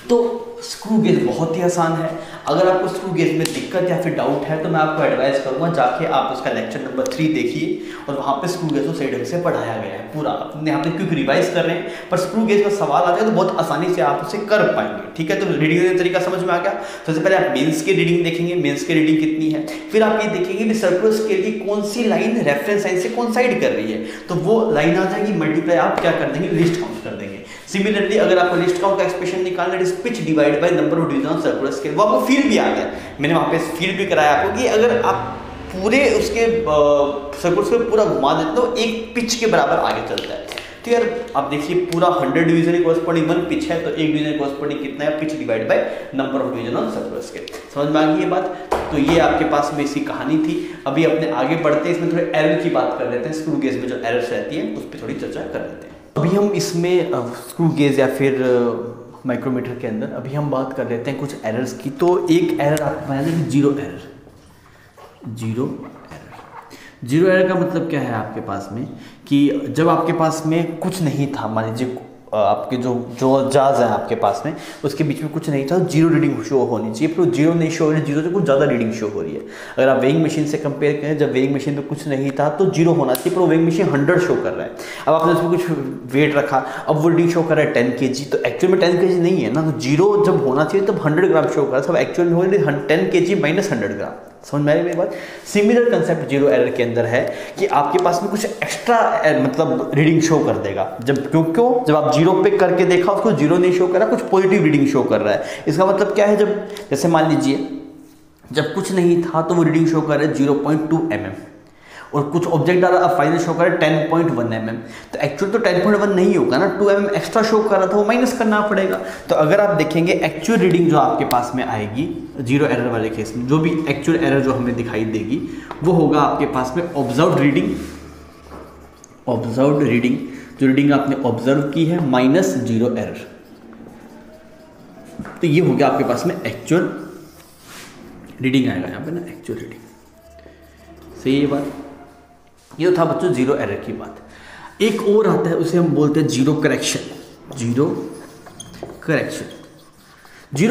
तो स्क्रू गेज बहुत ही आसान है। अगर आपको स्क्रू गेज में दिक्कत या फिर डाउट है तो मैं आपको एडवाइस करूंगा जाके आप उसका लेक्चर नंबर 3 देखिए, और वहाँ पे स्क्रू गेज को सही ढंग से पढ़ाया गया है पूरा। अपने यहाँ पे क्योंकि रिवाइज कर रहे हैं, पर स्क्रू गेज का सवाल आ जाए तो बहुत आसानी से आप उसे कर पाएंगे। ठीक है, तो रीडिंग का तरीका समझ में आ गया। सबसे पहले आप मेंस की रीडिंग देखेंगे, मेंस की रीडिंग कितनी है, फिर आप ये देखेंगे कि सर्कुलर स्केल की कौन सी लाइन रेफरेंस लाइन से कोइंसाइड कर रही है, तो वो लाइन आ जाएगी, मल्टीप्लाई आप क्या कर देंगे, लिस्ट काउंट कर देंगे। सिमिलरली अगर आपको लिस्ट काउंट का एक्सप्रेशन निकालना है, pitch divide by number of division on circular scale, वो आपको फील भी आ गया, मैंने वहाँ पे फील भी कराया आपको कि अगर आप पूरे उसके सर्कुलर स्केल पूरा घुमा देते तो एक पिच के बराबर आगे चलता है। तो यार आप देखिए पूरा 100 डिवीजन कॉरस्पॉन्डिंग 1 पिच है, तो 1 डिवीजन कॉरस्पॉन्डिंग कितना है, pitch divide by number of division on circular scale. समझ में आ गई ये बात। तो ये आपके पास में इसकी कहानी थी। अभी अपने आगे बढ़ते हैं, इसमें थोड़े एरर की बात कर लेते हैं, स्क्रू गेज में जो एरर्स रहती है उस पर थोड़ी चर्चा कर लेते हैं। अभी हम इसमें स्क्रू गेज या फिर माइक्रोमीटर के अंदर अभी हम बात कर लेते हैं कुछ एरर्स की। तो एक एरर आपको बताया कि जीरो एरर। जीरो एरर का मतलब क्या है आपके पास में कि जब आपके पास में कुछ नहीं था, मान लीजिए आपके जो जाज है आपके पास में उसके बीच में कुछ नहीं था, जीरो रीडिंग शो होनी चाहिए, पर जीरो नहीं शो हो रही है, जीरो से कुछ ज़्यादा रीडिंग शो हो रही है। अगर आप वेइंग मशीन से कंपेयर करें, जब वेइंग मशीन पे कुछ नहीं था तो जीरो होना चाहिए, पर वो वेइंग मशीन 100 शो कर रहा है। अब आपने उसमें कुछ वेट रखा, अब वो रीडिंग शो कर रहा है 10 kg, तो एक्चुअल में 10 kg नहीं है ना, तो जीरो जब होना चाहिए तब 100 ग्राम शो कर रहा है, सब एक्चुअल में हो रही है 10 kg माइनस 100 ग्राम। समझ में आई मेरी बात। सिमिलर कंसेप्ट जीरो एरर के अंदर है कि आपके पास में कुछ एक्स्ट्रा मतलब रीडिंग शो कर देगा, जब क्यों जब आप जीरो पे करके देखा उसको जीरो नहीं शो कर रहा, कुछ पॉजिटिव रीडिंग शो कर रहा है। इसका मतलब क्या है, जब जैसे मान लीजिए जब कुछ नहीं था तो वो रीडिंग शो कर रहा है 0.2 mm, और कुछ ऑब्जेक्ट डाला, अब फाइनल शो कर रहा है 10.1 mm, तो एक्चुअल तो 10.1 नहीं होगा ना, 2 mm एक्स्ट्रा शो कर रहा था, वो माइनस करना पड़ेगा। तो अगर आप देखेंगे एक्चुअल रीडिंग जो आपके पास में आएगी जीरो एरर वाले केस में, जो भी एक्चुअल एरर जो हमें दिखाई देगी वो होगा आपके पास में ऑब्जर्व्ड रीडिंग, जो रीडिंग आपने ऑब्जर्व की है माइनस जीरो एरर, तो ये हो गया आपके पास में एक्चुअल रीडिंग आएगा यहाँ पे ना, एक्चुअल रीडिंग। सही ये बात, ये तो था बच्चों जीरो एरर की बात। एक और आता है उसे हम बोलते हैं जीरो करेक्शन। जीरो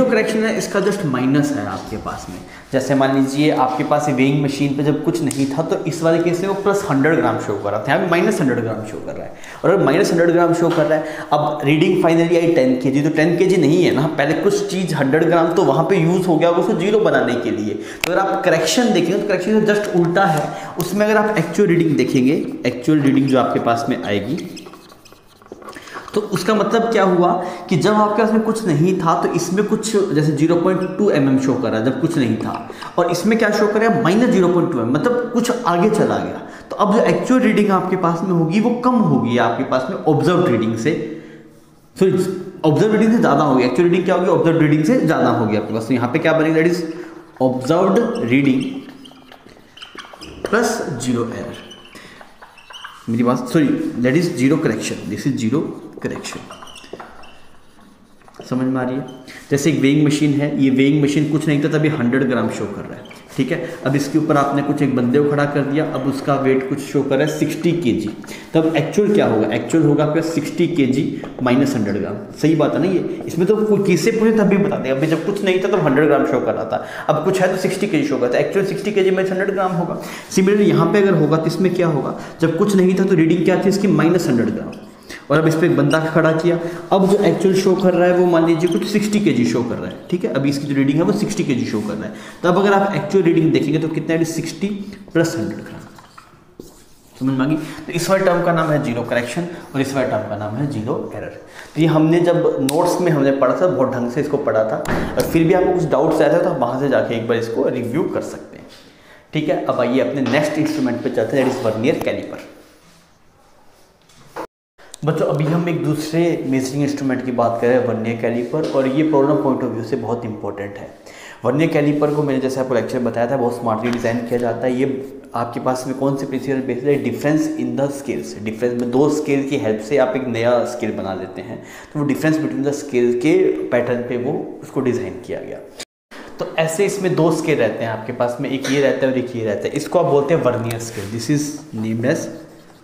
करेक्शन है, इसका जस्ट माइनस है आपके पास में। जैसे मान लीजिए आपके पास वेइंग मशीन पे जब कुछ नहीं था तो इस वाले केस में वो प्लस 100 ग्राम शो कर रहा था, यहाँ पे माइनस 100 ग्राम शो कर रहा है, और अगर माइनस 100 ग्राम शो कर रहा है, अब रीडिंग फाइनली आई 10 kg, तो 10 kg नहीं है ना, पहले कुछ चीज़ 100 ग्राम तो वहाँ पे यूज़ हो गया उसको जीरो बनाने के लिए। तो अगर आप करेक्शन देखेंगे तो करेक्शन जस्ट उल्टा है, उसमें अगर आप एक्चुअल रीडिंग देखेंगे, एक्चुअल रीडिंग जो आपके पास में आएगी, तो उसका मतलब क्या हुआ कि जब आपके पास में कुछ नहीं था तो इसमें कुछ जैसे 0.2 mm शो कर रहा है जब कुछ नहीं था, और इसमें क्या शो कर रहा है माइनस 0.2 mm, मतलब कुछ आगे चला गया। तो अब जो एक्चुअल रीडिंग आपके पास में होगी वो कम होगी आपके पास में ऑब्जर्व रीडिंग से, सॉरी ऑब्जर्व रीडिंग से ज़्यादा होगी। एक्चुअल रीडिंग क्या होगी, ऑब्जर्व रीडिंग से ज़्यादा होगी आपके पास। तो यहाँ पे क्या बनेगा, that is observed reading plus zero error. मेरी बात sorry, that is zero correction, this is zero correction. समझ में आ रही है। जैसे एक वेइंग मशीन है, ये वेइंग मशीन कुछ नहीं था तभी 100 ग्राम शो कर रहा है, ठीक है। अब इसके ऊपर आपने कुछ एक बंदे को खड़ा कर दिया, अब उसका वेट कुछ शो कर रहा है 60 kg, तब एक्चुअल क्या होगा, एक्चुअल होगा आपका 60 kg माइनस 100 ग्राम। सही बात है ना ये, इसमें तो कोई किससे पूछे तभी बता दें। अभी जब कुछ नहीं था तो 100 ग्राम शो कर रहा था, अब कुछ है तो 60 kg शो करता है, एक्चुअल 60 kg माइनस 100 ग्राम होगा। सिमिलरली यहाँ पे अगर होगा तो इसमें क्या होगा, जब कुछ नहीं था तो रीडिंग क्या थी इसकी माइनस 100 ग्राम, और अब इस पर एक बंदा खड़ा किया, अब जो एक्चुअल शो कर रहा है वो मान लीजिए कुछ 60 kg शो कर रहा है, ठीक है। अभी इसकी जो रीडिंग है वो 60 kg शो कर रहा है, तो अब अगर आप एक्चुअल रीडिंग देखेंगे तो कितना है, 60 प्लस 100 ग्राम। समझ में आ गई। तो इस वाले टर्म का नाम है जीरो करेक्शन और इस वाले टर्म का नाम है जीरो एरर। तो ये हमने जब नोट्स में हमने पढ़ा था, बहुत ढंग से इसको पढ़ा था, और फिर भी आपको कुछ डाउट्स आए थे तो आप वहाँ से जाके एक बार इसको रिव्यू कर सकते हैं, ठीक है। अब आइए अपने नेक्स्ट इंस्ट्रूमेंट पे चलते हैं, दैट इज वर्नियर कैलिपर। बच्चों अभी हम एक दूसरे मेजरिंग इंस्ट्रूमेंट की बात कर रहे हैं, वर्नियर कैलिपर, और ये प्रॉब्लम पॉइंट ऑफ व्यू से बहुत इंपॉर्टेंट है। वर्नियर कैलिपर को मैंने जैसे आपको लेक्चर में बताया था बहुत स्मार्टली डिज़ाइन किया जाता है। ये आपके पास में कौन से प्रिंसिपल बेस है? Difference in the scales. Difference में दो स्केल की हेल्प से आप एक नया स्केल बना लेते हैं, तो वो डिफरेंस बिटवीन द स्केल के पैटर्न पे वो उसको डिज़ाइन किया गया। तो ऐसे इसमें दो स्केल रहते हैं आपके पास में, एक ये रहता है और एक ये रहता है। इसको आप बोलते हैं vernier scale. This is named as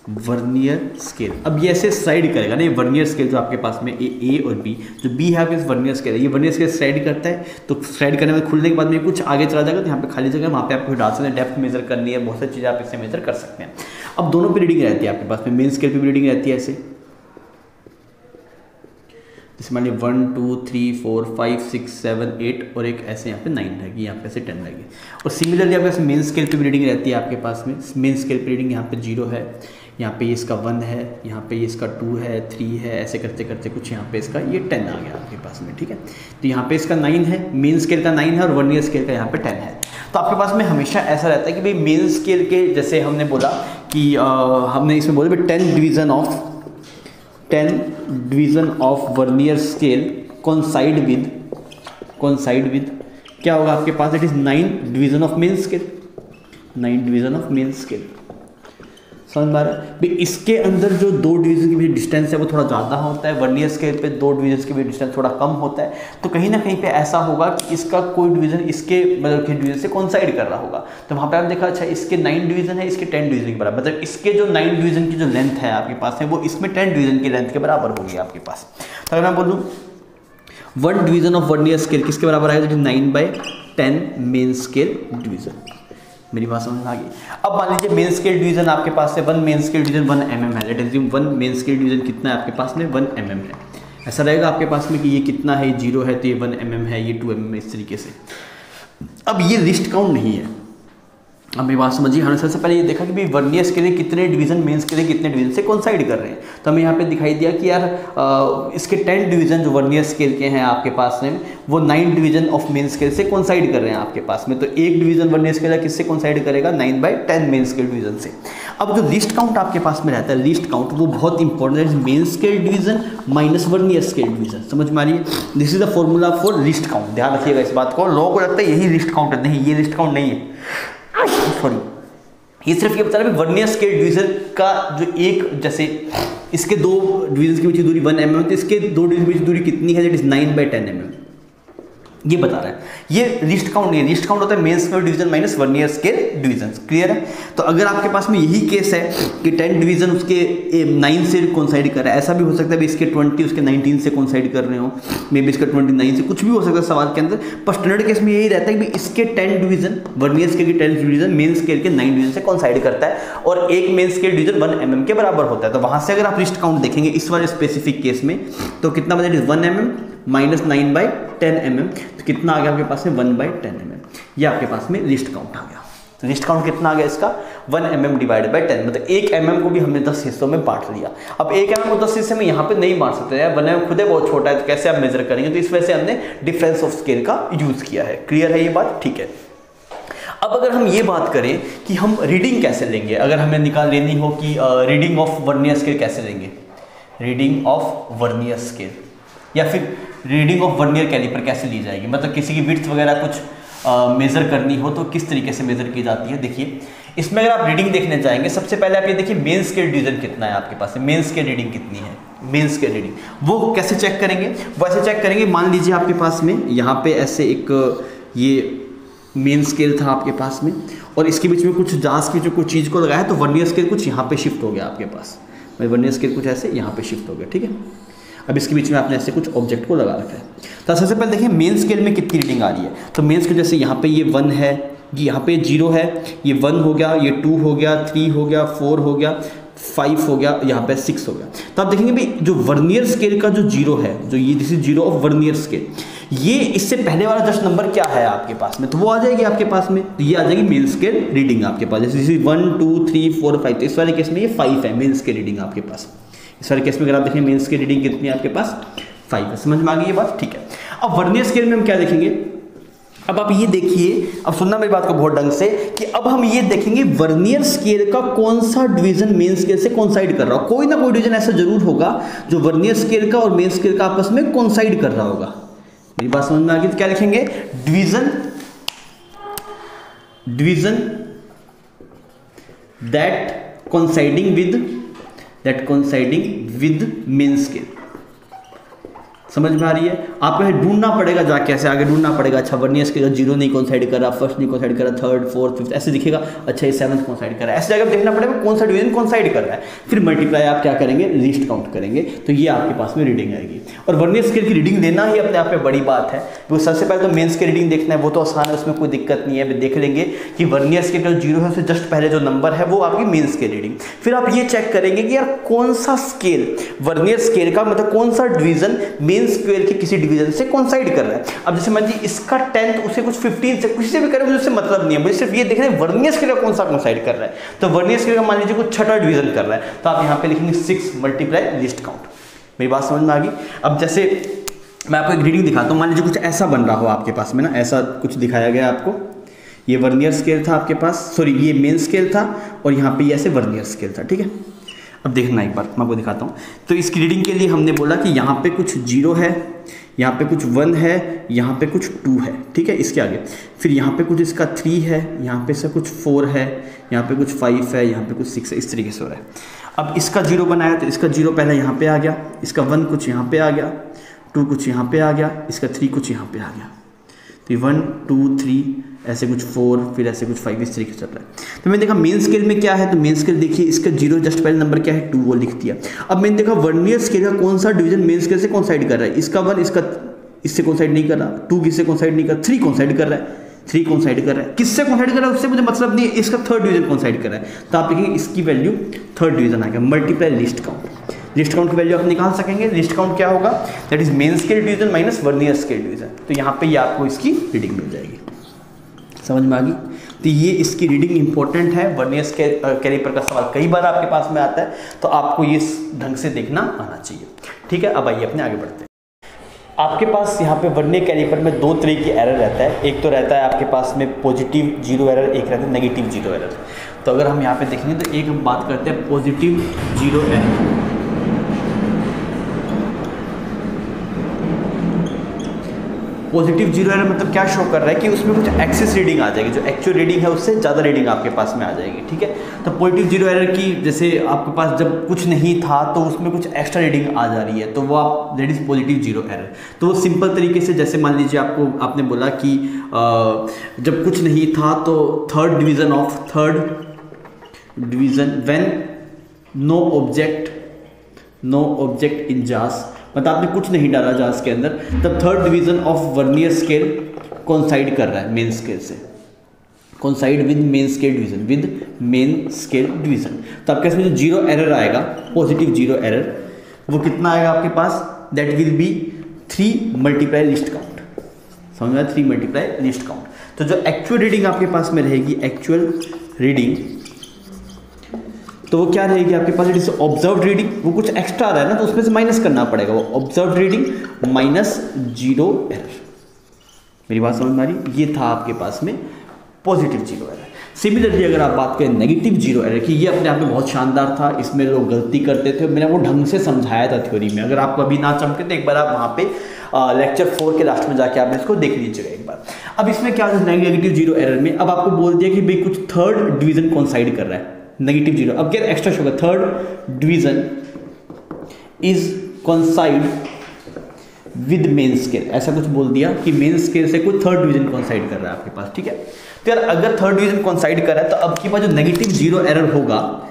vernier scale. अब ये ऐसे स्लाइड करेगा ना, ये वर्नियर स्केल जो आपके पास में ए और बी, जो बी है आपके वर्नियर स्केल है, ये वर्नियर स्केल स्लाइड करता है। तो स्लाइड करने में खुलने के बाद में कुछ आगे चला जाएगा, तो यहाँ पे खाली जगह, वहाँ पे आपको डाल सकते हैं, डेप्थ मेजर करनी है, बहुत सारी चीज़ें आप इससे मेजर कर सकते हैं। अब दोनों पे रीडिंग रहती है आपके पास में, मेन स्केल पे भी रीडिंग रहती है ऐसे, जैसे मान लीजिए 1 2 3 4 5 6 7 8 और एक ऐसे यहाँ पे 9 रहेगी, यहाँ पे ऐसे 10 रहेगी। और सिमिलरली आपके पास मेन स्केल पे भी रीडिंग रहती है आपके पास में। मेन स्केल पे रीडिंग यहाँ पे 0 है, यहाँ पे इसका 1 है, यहाँ पे इसका 2 है, 3 है, ऐसे करते करते कुछ यहाँ पे इसका ये 10 आ गया आपके पास में, ठीक है। तो यहाँ पे इसका 9 है, मेन स्केल का 9 है और वर्नियर स्केल का यहाँ पे 10 है। तो आपके पास में हमेशा ऐसा रहता है कि भाई मेन स्केल के, जैसे हमने बोला कि हमने इसमें बोला भाई 10 division of vernier scale coincide with क्या होगा आपके पास? It is 9 division of main scale. 9 division of main scale, समझ में आ रहा है? इसके अंदर जो दो डिवीजन के बीच डिस्टेंस है वो थोड़ा ज़्यादा होता है, वर्नियर स्केल पे दो डिवीजन के बीच डिस्टेंस थोड़ा कम होता है। तो कहीं ना कहीं पे ऐसा होगा कि इसका कोई डिवीजन इसके मतलब के डिवीजन से कोइंसाइड कर रहा होगा। तो वहाँ पे आप देखा, अच्छा इसके 9 डिवीजन है, इसके 10 डिवीजन के बराबर, मतलब इसके जो 9 डिवीजन की जो लेंथ है आपके पास है वो इसमें 10 डिवीजन की लेंथ के बराबर होगी आपके पास। तो अगर मैं बोलूँ 1 डिवीजन ऑफ वर्नियर स्केल किसके बराबर आएगा? 9/10 मेन स्केल डिवीजन। मेरी बात समझ में आ गई? अब मान लीजिए मेन स्केल डिवीजन आपके पास है 1 मेन स्केल डिवीजन 1 mm है। Let us assume 1 main scale division कितना है आपके पास में? 1 mm है। ऐसा रहेगा आपके पास में कि ये कितना है? 0 है, तो ये 1 mm है, ये 2 mm है, इस तरीके से। अब ये लिस्ट काउंट नहीं है। अब मेरी बात समझिए, हमने सबसे पहले ये देखा कि भाई वर्नियर स्केल के कितने डिवीजन मेन स्केल के कितने डिवीजन से कोइंसाइड कर रहे हैं। तो हमें यहाँ पे दिखाई दिया कि यार इसके 10 डिवीजन जो वर्नियर स्केल के हैं आपके पास में वो 9 डिवीजन ऑफ मेन स्केल से कोइंसाइड कर रहे हैं आपके पास में। तो एक डिवीजन वर्नियर स्केल किससे कोइंसाइड करेगा? 9/10 मेन स्केल डिवीजन से। अब जो लिस्ट काउंट आपके पास में रहता है, लिस्ट काउंट वो बहुत इंपॉर्टेंट है। Main scale division minus vernier scale division, समझ में आ रही है? This is the formula for list count. ध्यान रखिएगा इस बात को। लोगों को लगता है यही लिस्ट काउंट है, नहीं, ये लिस्ट काउंट नहीं है, सॉरी। ये सिर्फ ये बता रहा है वर्नियर स्केल डिवीजन का जो एक, जैसे इसके दो डिवीजन के बीच दूरी 1 mm, तो इसके दो डिवीजन के बीच दूरी कितनी है? दैट इज 9/10 mm, ये बता रहा है। ये लिस्ट काउंट नहीं है। लिस्ट काउंट होता है main scale division minus vernier scale division. Clear है? तो अगर आपके पास में यही केस है कि 10 डिवीजन उसके 9 से कोइंसाइड कर रहा है, ऐसा भी हो सकता है इसके 20 उसके 19 से कोइंसाइड कर रहे हो, मे बी इसका 29 से, कुछ भी हो सकता है सवाल के अंदर। पर स्टैंडर्ड केस में यही रहता है कि इसके 10 डिवीजन वर्नियर स्केल के 10 डिवीजन मेन स्केल के 9 डिवीजन से कोइंसाइड करता है और एक मेन स्केल डिवीजन 1 mm के बराबर होता है। तो वहां से अगर आप लिस्ट काउंट देखेंगे इस वाले स्पेसिफिक केस में, तो कितना बचा? 1 mm माइनस 9/10 mm, तो कितना आ गया आपके पास में? 1/10 mm। ये आपके पास में लिस्ट काउंट आ गया। तो लिस्ट काउंट कितना आ गया इसका? 1 mm डिवाइडेड बाई 10, मतलब 1 mm को भी हमने 10 हिस्सों में बांट लिया। अब 1 mm को 10 हिस्से में यहाँ पे नहीं बांट सकते हैं, 1 mm खुद है बहुत छोटा है, तो कैसे आप मेजर करेंगे? तो इस वजह से हमने डिफरेंस ऑफ स्केल का यूज किया है। क्लियर है ये बात? ठीक है। अब अगर हम ये बात करें कि हम रीडिंग कैसे लेंगे, अगर हमें लेनी हो कि रीडिंग ऑफ वर्नियर स्केल कैसे लेंगे, रीडिंग ऑफ वर्नियर स्केल या फिर रीडिंग ऑफ वर्नियर कैलिपर कैसे ली जाएगी, मतलब किसी की विड्थ वगैरह कुछ मेज़र करनी हो तो किस तरीके से मेज़र की जाती है? देखिए इसमें अगर आप रीडिंग देखने जाएंगे, सबसे पहले आप ये देखिए मेन स्केल डिवीजन कितना है आपके पास, मेन स्केल रीडिंग कितनी है, मेन स्केल रीडिंग वो कैसे चेक करेंगे? वो ऐसे चेक करेंगे, मान लीजिए आपके पास में यहाँ पे ऐसे एक ये मेन स्केल था आपके पास में और इसके बीच में कुछ जांच की जो कुछ चीज़ को लगाया तो वर्नियर स्केल कुछ यहाँ पे शिफ्ट हो गया आपके पास, वर्नियर स्केल कुछ ऐसे यहाँ पे शिफ्ट हो गया, ठीक है। अब इसके बीच में आपने ऐसे कुछ ऑब्जेक्ट को लगा रखा है। तो सबसे पहले देखिए मेन स्केल में कितनी रीडिंग आ रही है। तो मेन स्केल जैसे यहाँ पे ये 1 है, यहाँ पे 0 है, ये 1 हो गया, ये 2 हो गया, 3 हो गया, 4 हो गया, 5 हो गया, यहाँ पे 6 हो गया। तो आप देखेंगे भाई जो वर्नियर स्केल का जो 0 है, जो ये this is 0 of vernier scale, ये इससे पहले वाला जस्ट नंबर क्या है आपके पास में, तो वो आ जाएगी आपके पास में, तो ये आ जाएगी मेन स्केल रीडिंग आपके पास। जैसे 1 2 3 4 5, तो इस वाले केस में ये 5 है मेन स्केल रीडिंग आपके पास। इस वाले केस में अगर आप देखें मेन स्केल रीडिंग कितनी है आपके पास? 5 है। समझ में आ गई ये बात? ठीक है। अब वर्नियर स्केल में हम क्या देखेंगे? अब आप ये देखिए, अब सुनना मेरी बात को बहुत ढंग से, कि अब हम ये देखेंगे वर्नियर स्केल का कौन सा डिवीजन मेन स्केल से कोइंसाइड कर रहा हो। कोई ना कोई डिवीजन ऐसा जरूर होगा जो वर्नियर स्केल का और मेन स्केल का आपस में कोइंसाइड कर रहा होगा। मेरी बात समझ में आ गई? तो क्या लिखेंगे? Division that coinciding with main scale. समझ में आ रही है? आपको ढूंढना पड़ेगा, जाके ऐसे आगे ढूंढना पड़ेगा। अच्छा वर्नियर स्केल जीरो नहीं कोइंसाइड कर रहा, फर्स्ट नहीं कोइंसाइड कर रहा, थर्ड फोर्थ फिफ्थ ऐसे दिखेगा। अच्छा ये सेवंथ कोइंसाइड कर रहा है, ऐसे जगह देखना पड़ेगा कौन सा डिवीजन कोइंसाइड कर रहा है। फिर मल्टीप्लाई आप क्या करेंगे? लीस्ट काउंट करेंगे, तो ये आपके पास में रीडिंग आएगी। और वर्नियर स्केल की रीडिंग लेना ही अपने आप में बड़ी बात है, क्योंकि सबसे पहले तो मेन स्केल रीडिंग देखना है, वो तो आसान है, उसमें कोई दिक्कत नहीं है। देख लेंगे कि वर्नियर स्केल का जीरो है उससे जस्ट पहले जो नंबर है वो आपकी मेन स्केल रीडिंग। फिर आप ये चेक करेंगे कि यार कौन सा स्केल वर्नियर स्केल का मतलब कौन सा डिवीजन मेन स्केल के किसी डिवीजन से कोइंसाइड कर रहा है। अब जैसे मान लीजिए इसका 10th उसे कुछ 15 से किसी से भी करे, मुझे उससे मतलब नहीं है, मुझे सिर्फ ये देखना है वर्नियर स्केल का कौन सा कोइंसाइड कर रहा है। तो वर्नियर स्केल का मान लीजिए कुछ छठा डिवीजन कर रहा है, तो आप यहाँ पे लिखेंगे 6 मल्टीप्लाई लिस्ट काउंट। मेरी बात समझ में आ गई? अब जैसे मैं आपको एक रीडिंग दिखाता हूँ, मान लीजिए कुछ ऐसा बन रहा हो आपके पास में ना, ऐसा कुछ दिखाया गया आपको। ये वर्नियर स्केल था आपके पास, सॉरी ये मेन स्केल था, और यहाँ पे ये ऐसे वर्नियर स्केल था, ठीक है। अब देखना एक बार मैं आपको दिखाता हूँ। तो इसकी रीडिंग के लिए हमने बोला कि यहाँ पे कुछ 0 है, यहाँ पे कुछ 1 है, यहाँ पे कुछ 2 है, ठीक है। इसके आगे फिर यहाँ पे कुछ इसका 3 है, यहाँ पे से कुछ 4 है, यहाँ पे कुछ 5 है, यहाँ पे कुछ 6 है, इस तरीके से हो रहा है। अब इसका 0 बनाया तो इसका 0 पहले यहाँ पे आ गया, इसका 1 कुछ यहाँ पे आ गया, 2 कुछ यहाँ पे आ गया, इसका 3 कुछ यहाँ पे आ गया। तो 1 2 3 ऐसे कुछ 4, फिर ऐसे कुछ 5, इस तरीके से चल रहा है। तो मैंने देखा मेन स्केल में क्या है, तो मेन स्केल देखिए इसका 0 जस्ट पहले नंबर क्या है 2, वो लिख दिया। अब मैंने देखा वर्नियर स्केल का कौन सा डिवीजन मेन स्केल से कोइंसाइड कर रहा है। इसका 1 इसका इससे कोइंसाइड नहीं कर रहा, 2 किससे कोइंसाइड नहीं कर रहा, 3 कोइंसाइड कर रहा है, 3 कोइंसाइड कर रहा है। किससे कोइंसाइड कर रहा है उससे मुझे मतलब नहीं है, इसका 3rd डिवीजन कोइंसाइड कर रहा है। तो आप लिखेंगे इसकी वैल्यू 3rd डिवीजन आ गया। Multiply least count, list count की वैल्यू आप निकाल सकेंगे। लिस्ट काउंट क्या होगा? That is main scale division minus vernier scale division. तो यहाँ पे ये आपको इसकी रीडिंग मिल जाएगी। समझ में आ गई? तो ये इसकी रीडिंग इंपॉर्टेंट है। वर्नियर स्केल कैलिपर का सवाल कई बार आपके पास में आता है, तो आपको ये ढंग से देखना आना चाहिए, ठीक है। अब आइए अपने आगे बढ़ते हैं। आपके पास यहाँ पे वर्नियर कैलिपर में 2 तरह की एरर रहता है। एक तो रहता है आपके पास में पॉजिटिव 0 एरर, एक रहता है नेगेटिव 0 एरर। तो अगर हम यहाँ पे देखेंगे तो एक हम बात करते हैं पॉजिटिव 0 एरर। पॉजिटिव 0 एरर मतलब क्या शो कर रहा है कि उसमें कुछ एक्सेस रीडिंग आ जाएगी, जो एक्चुअल रीडिंग है उससे ज़्यादा रीडिंग आपके पास में आ जाएगी, ठीक है। तो पॉजिटिव 0 एरर की जैसे आपके पास जब कुछ नहीं था तो उसमें कुछ एक्स्ट्रा रीडिंग आ जा रही है, तो वो आप दैट इज पॉजिटिव 0 एरर। तो वो सिंपल तरीके से जैसे मान लीजिए आपने बोला कि जब कुछ नहीं था तो 3rd division when no object in jaws, मतलब आपने कुछ नहीं डाला जास के अंदर, तब 3rd division of vernier scale coincide कर रहा है मेन स्केल से, coincide with main scale division. तो आपके इसमें जो 0 एरर आएगा, पॉजिटिव 0 एरर, वो कितना आएगा आपके पास? That will be 3 multiply least count. समझ में? 3 मल्टीप्लाई लिस्ट काउंट। तो जो एक्चुअल रीडिंग आपके पास में रहेगी, एक्चुअल रीडिंग, तो वो क्या रहेगी आपके पास? जैसे ऑब्जर्व रीडिंग, वो कुछ एक्स्ट्रा आ रहा है ना, तो उसमें से माइनस करना पड़ेगा। वो ऑब्जर्व रीडिंग माइनस 0 एरर। मेरी बात समझ में आ रही? ये था आपके पास में पॉजिटिव 0 एरर। सिमिलरली अगर आप बात करें नेगेटिव 0 एरर की, ये अपने आप में बहुत शानदार था, इसमें लोग गलती करते थे, मैंने वो ढंग से समझाया था थ्योरी में। अगर आपको अभी ना चमके तो एक बार आप वहाँ पे लेक्चर 4 के लास्ट में जाके आप इसको देख लीजिएगा एक बार। अब इसमें क्या होता है नेगेटिव 0 एरर में, अब आपको बोल दिया कि भाई कुछ 3rd डिवीजन कोइंसाइड कर रहा है, नेगेटिव 0। अब क्या एक्स्ट्रा होगा? 3rd division is coincide with main scale, ऐसा कुछ बोल दिया कि मेन स्केल से कोई 3rd डिवीजन कोइंसाइड कर रहा है आपके पास, ठीक है। तो यार अगर 3rd डिवीजन कोइंसाइड कर रहा है तो अब की बात जो नेगेटिव 0 एरर होगा,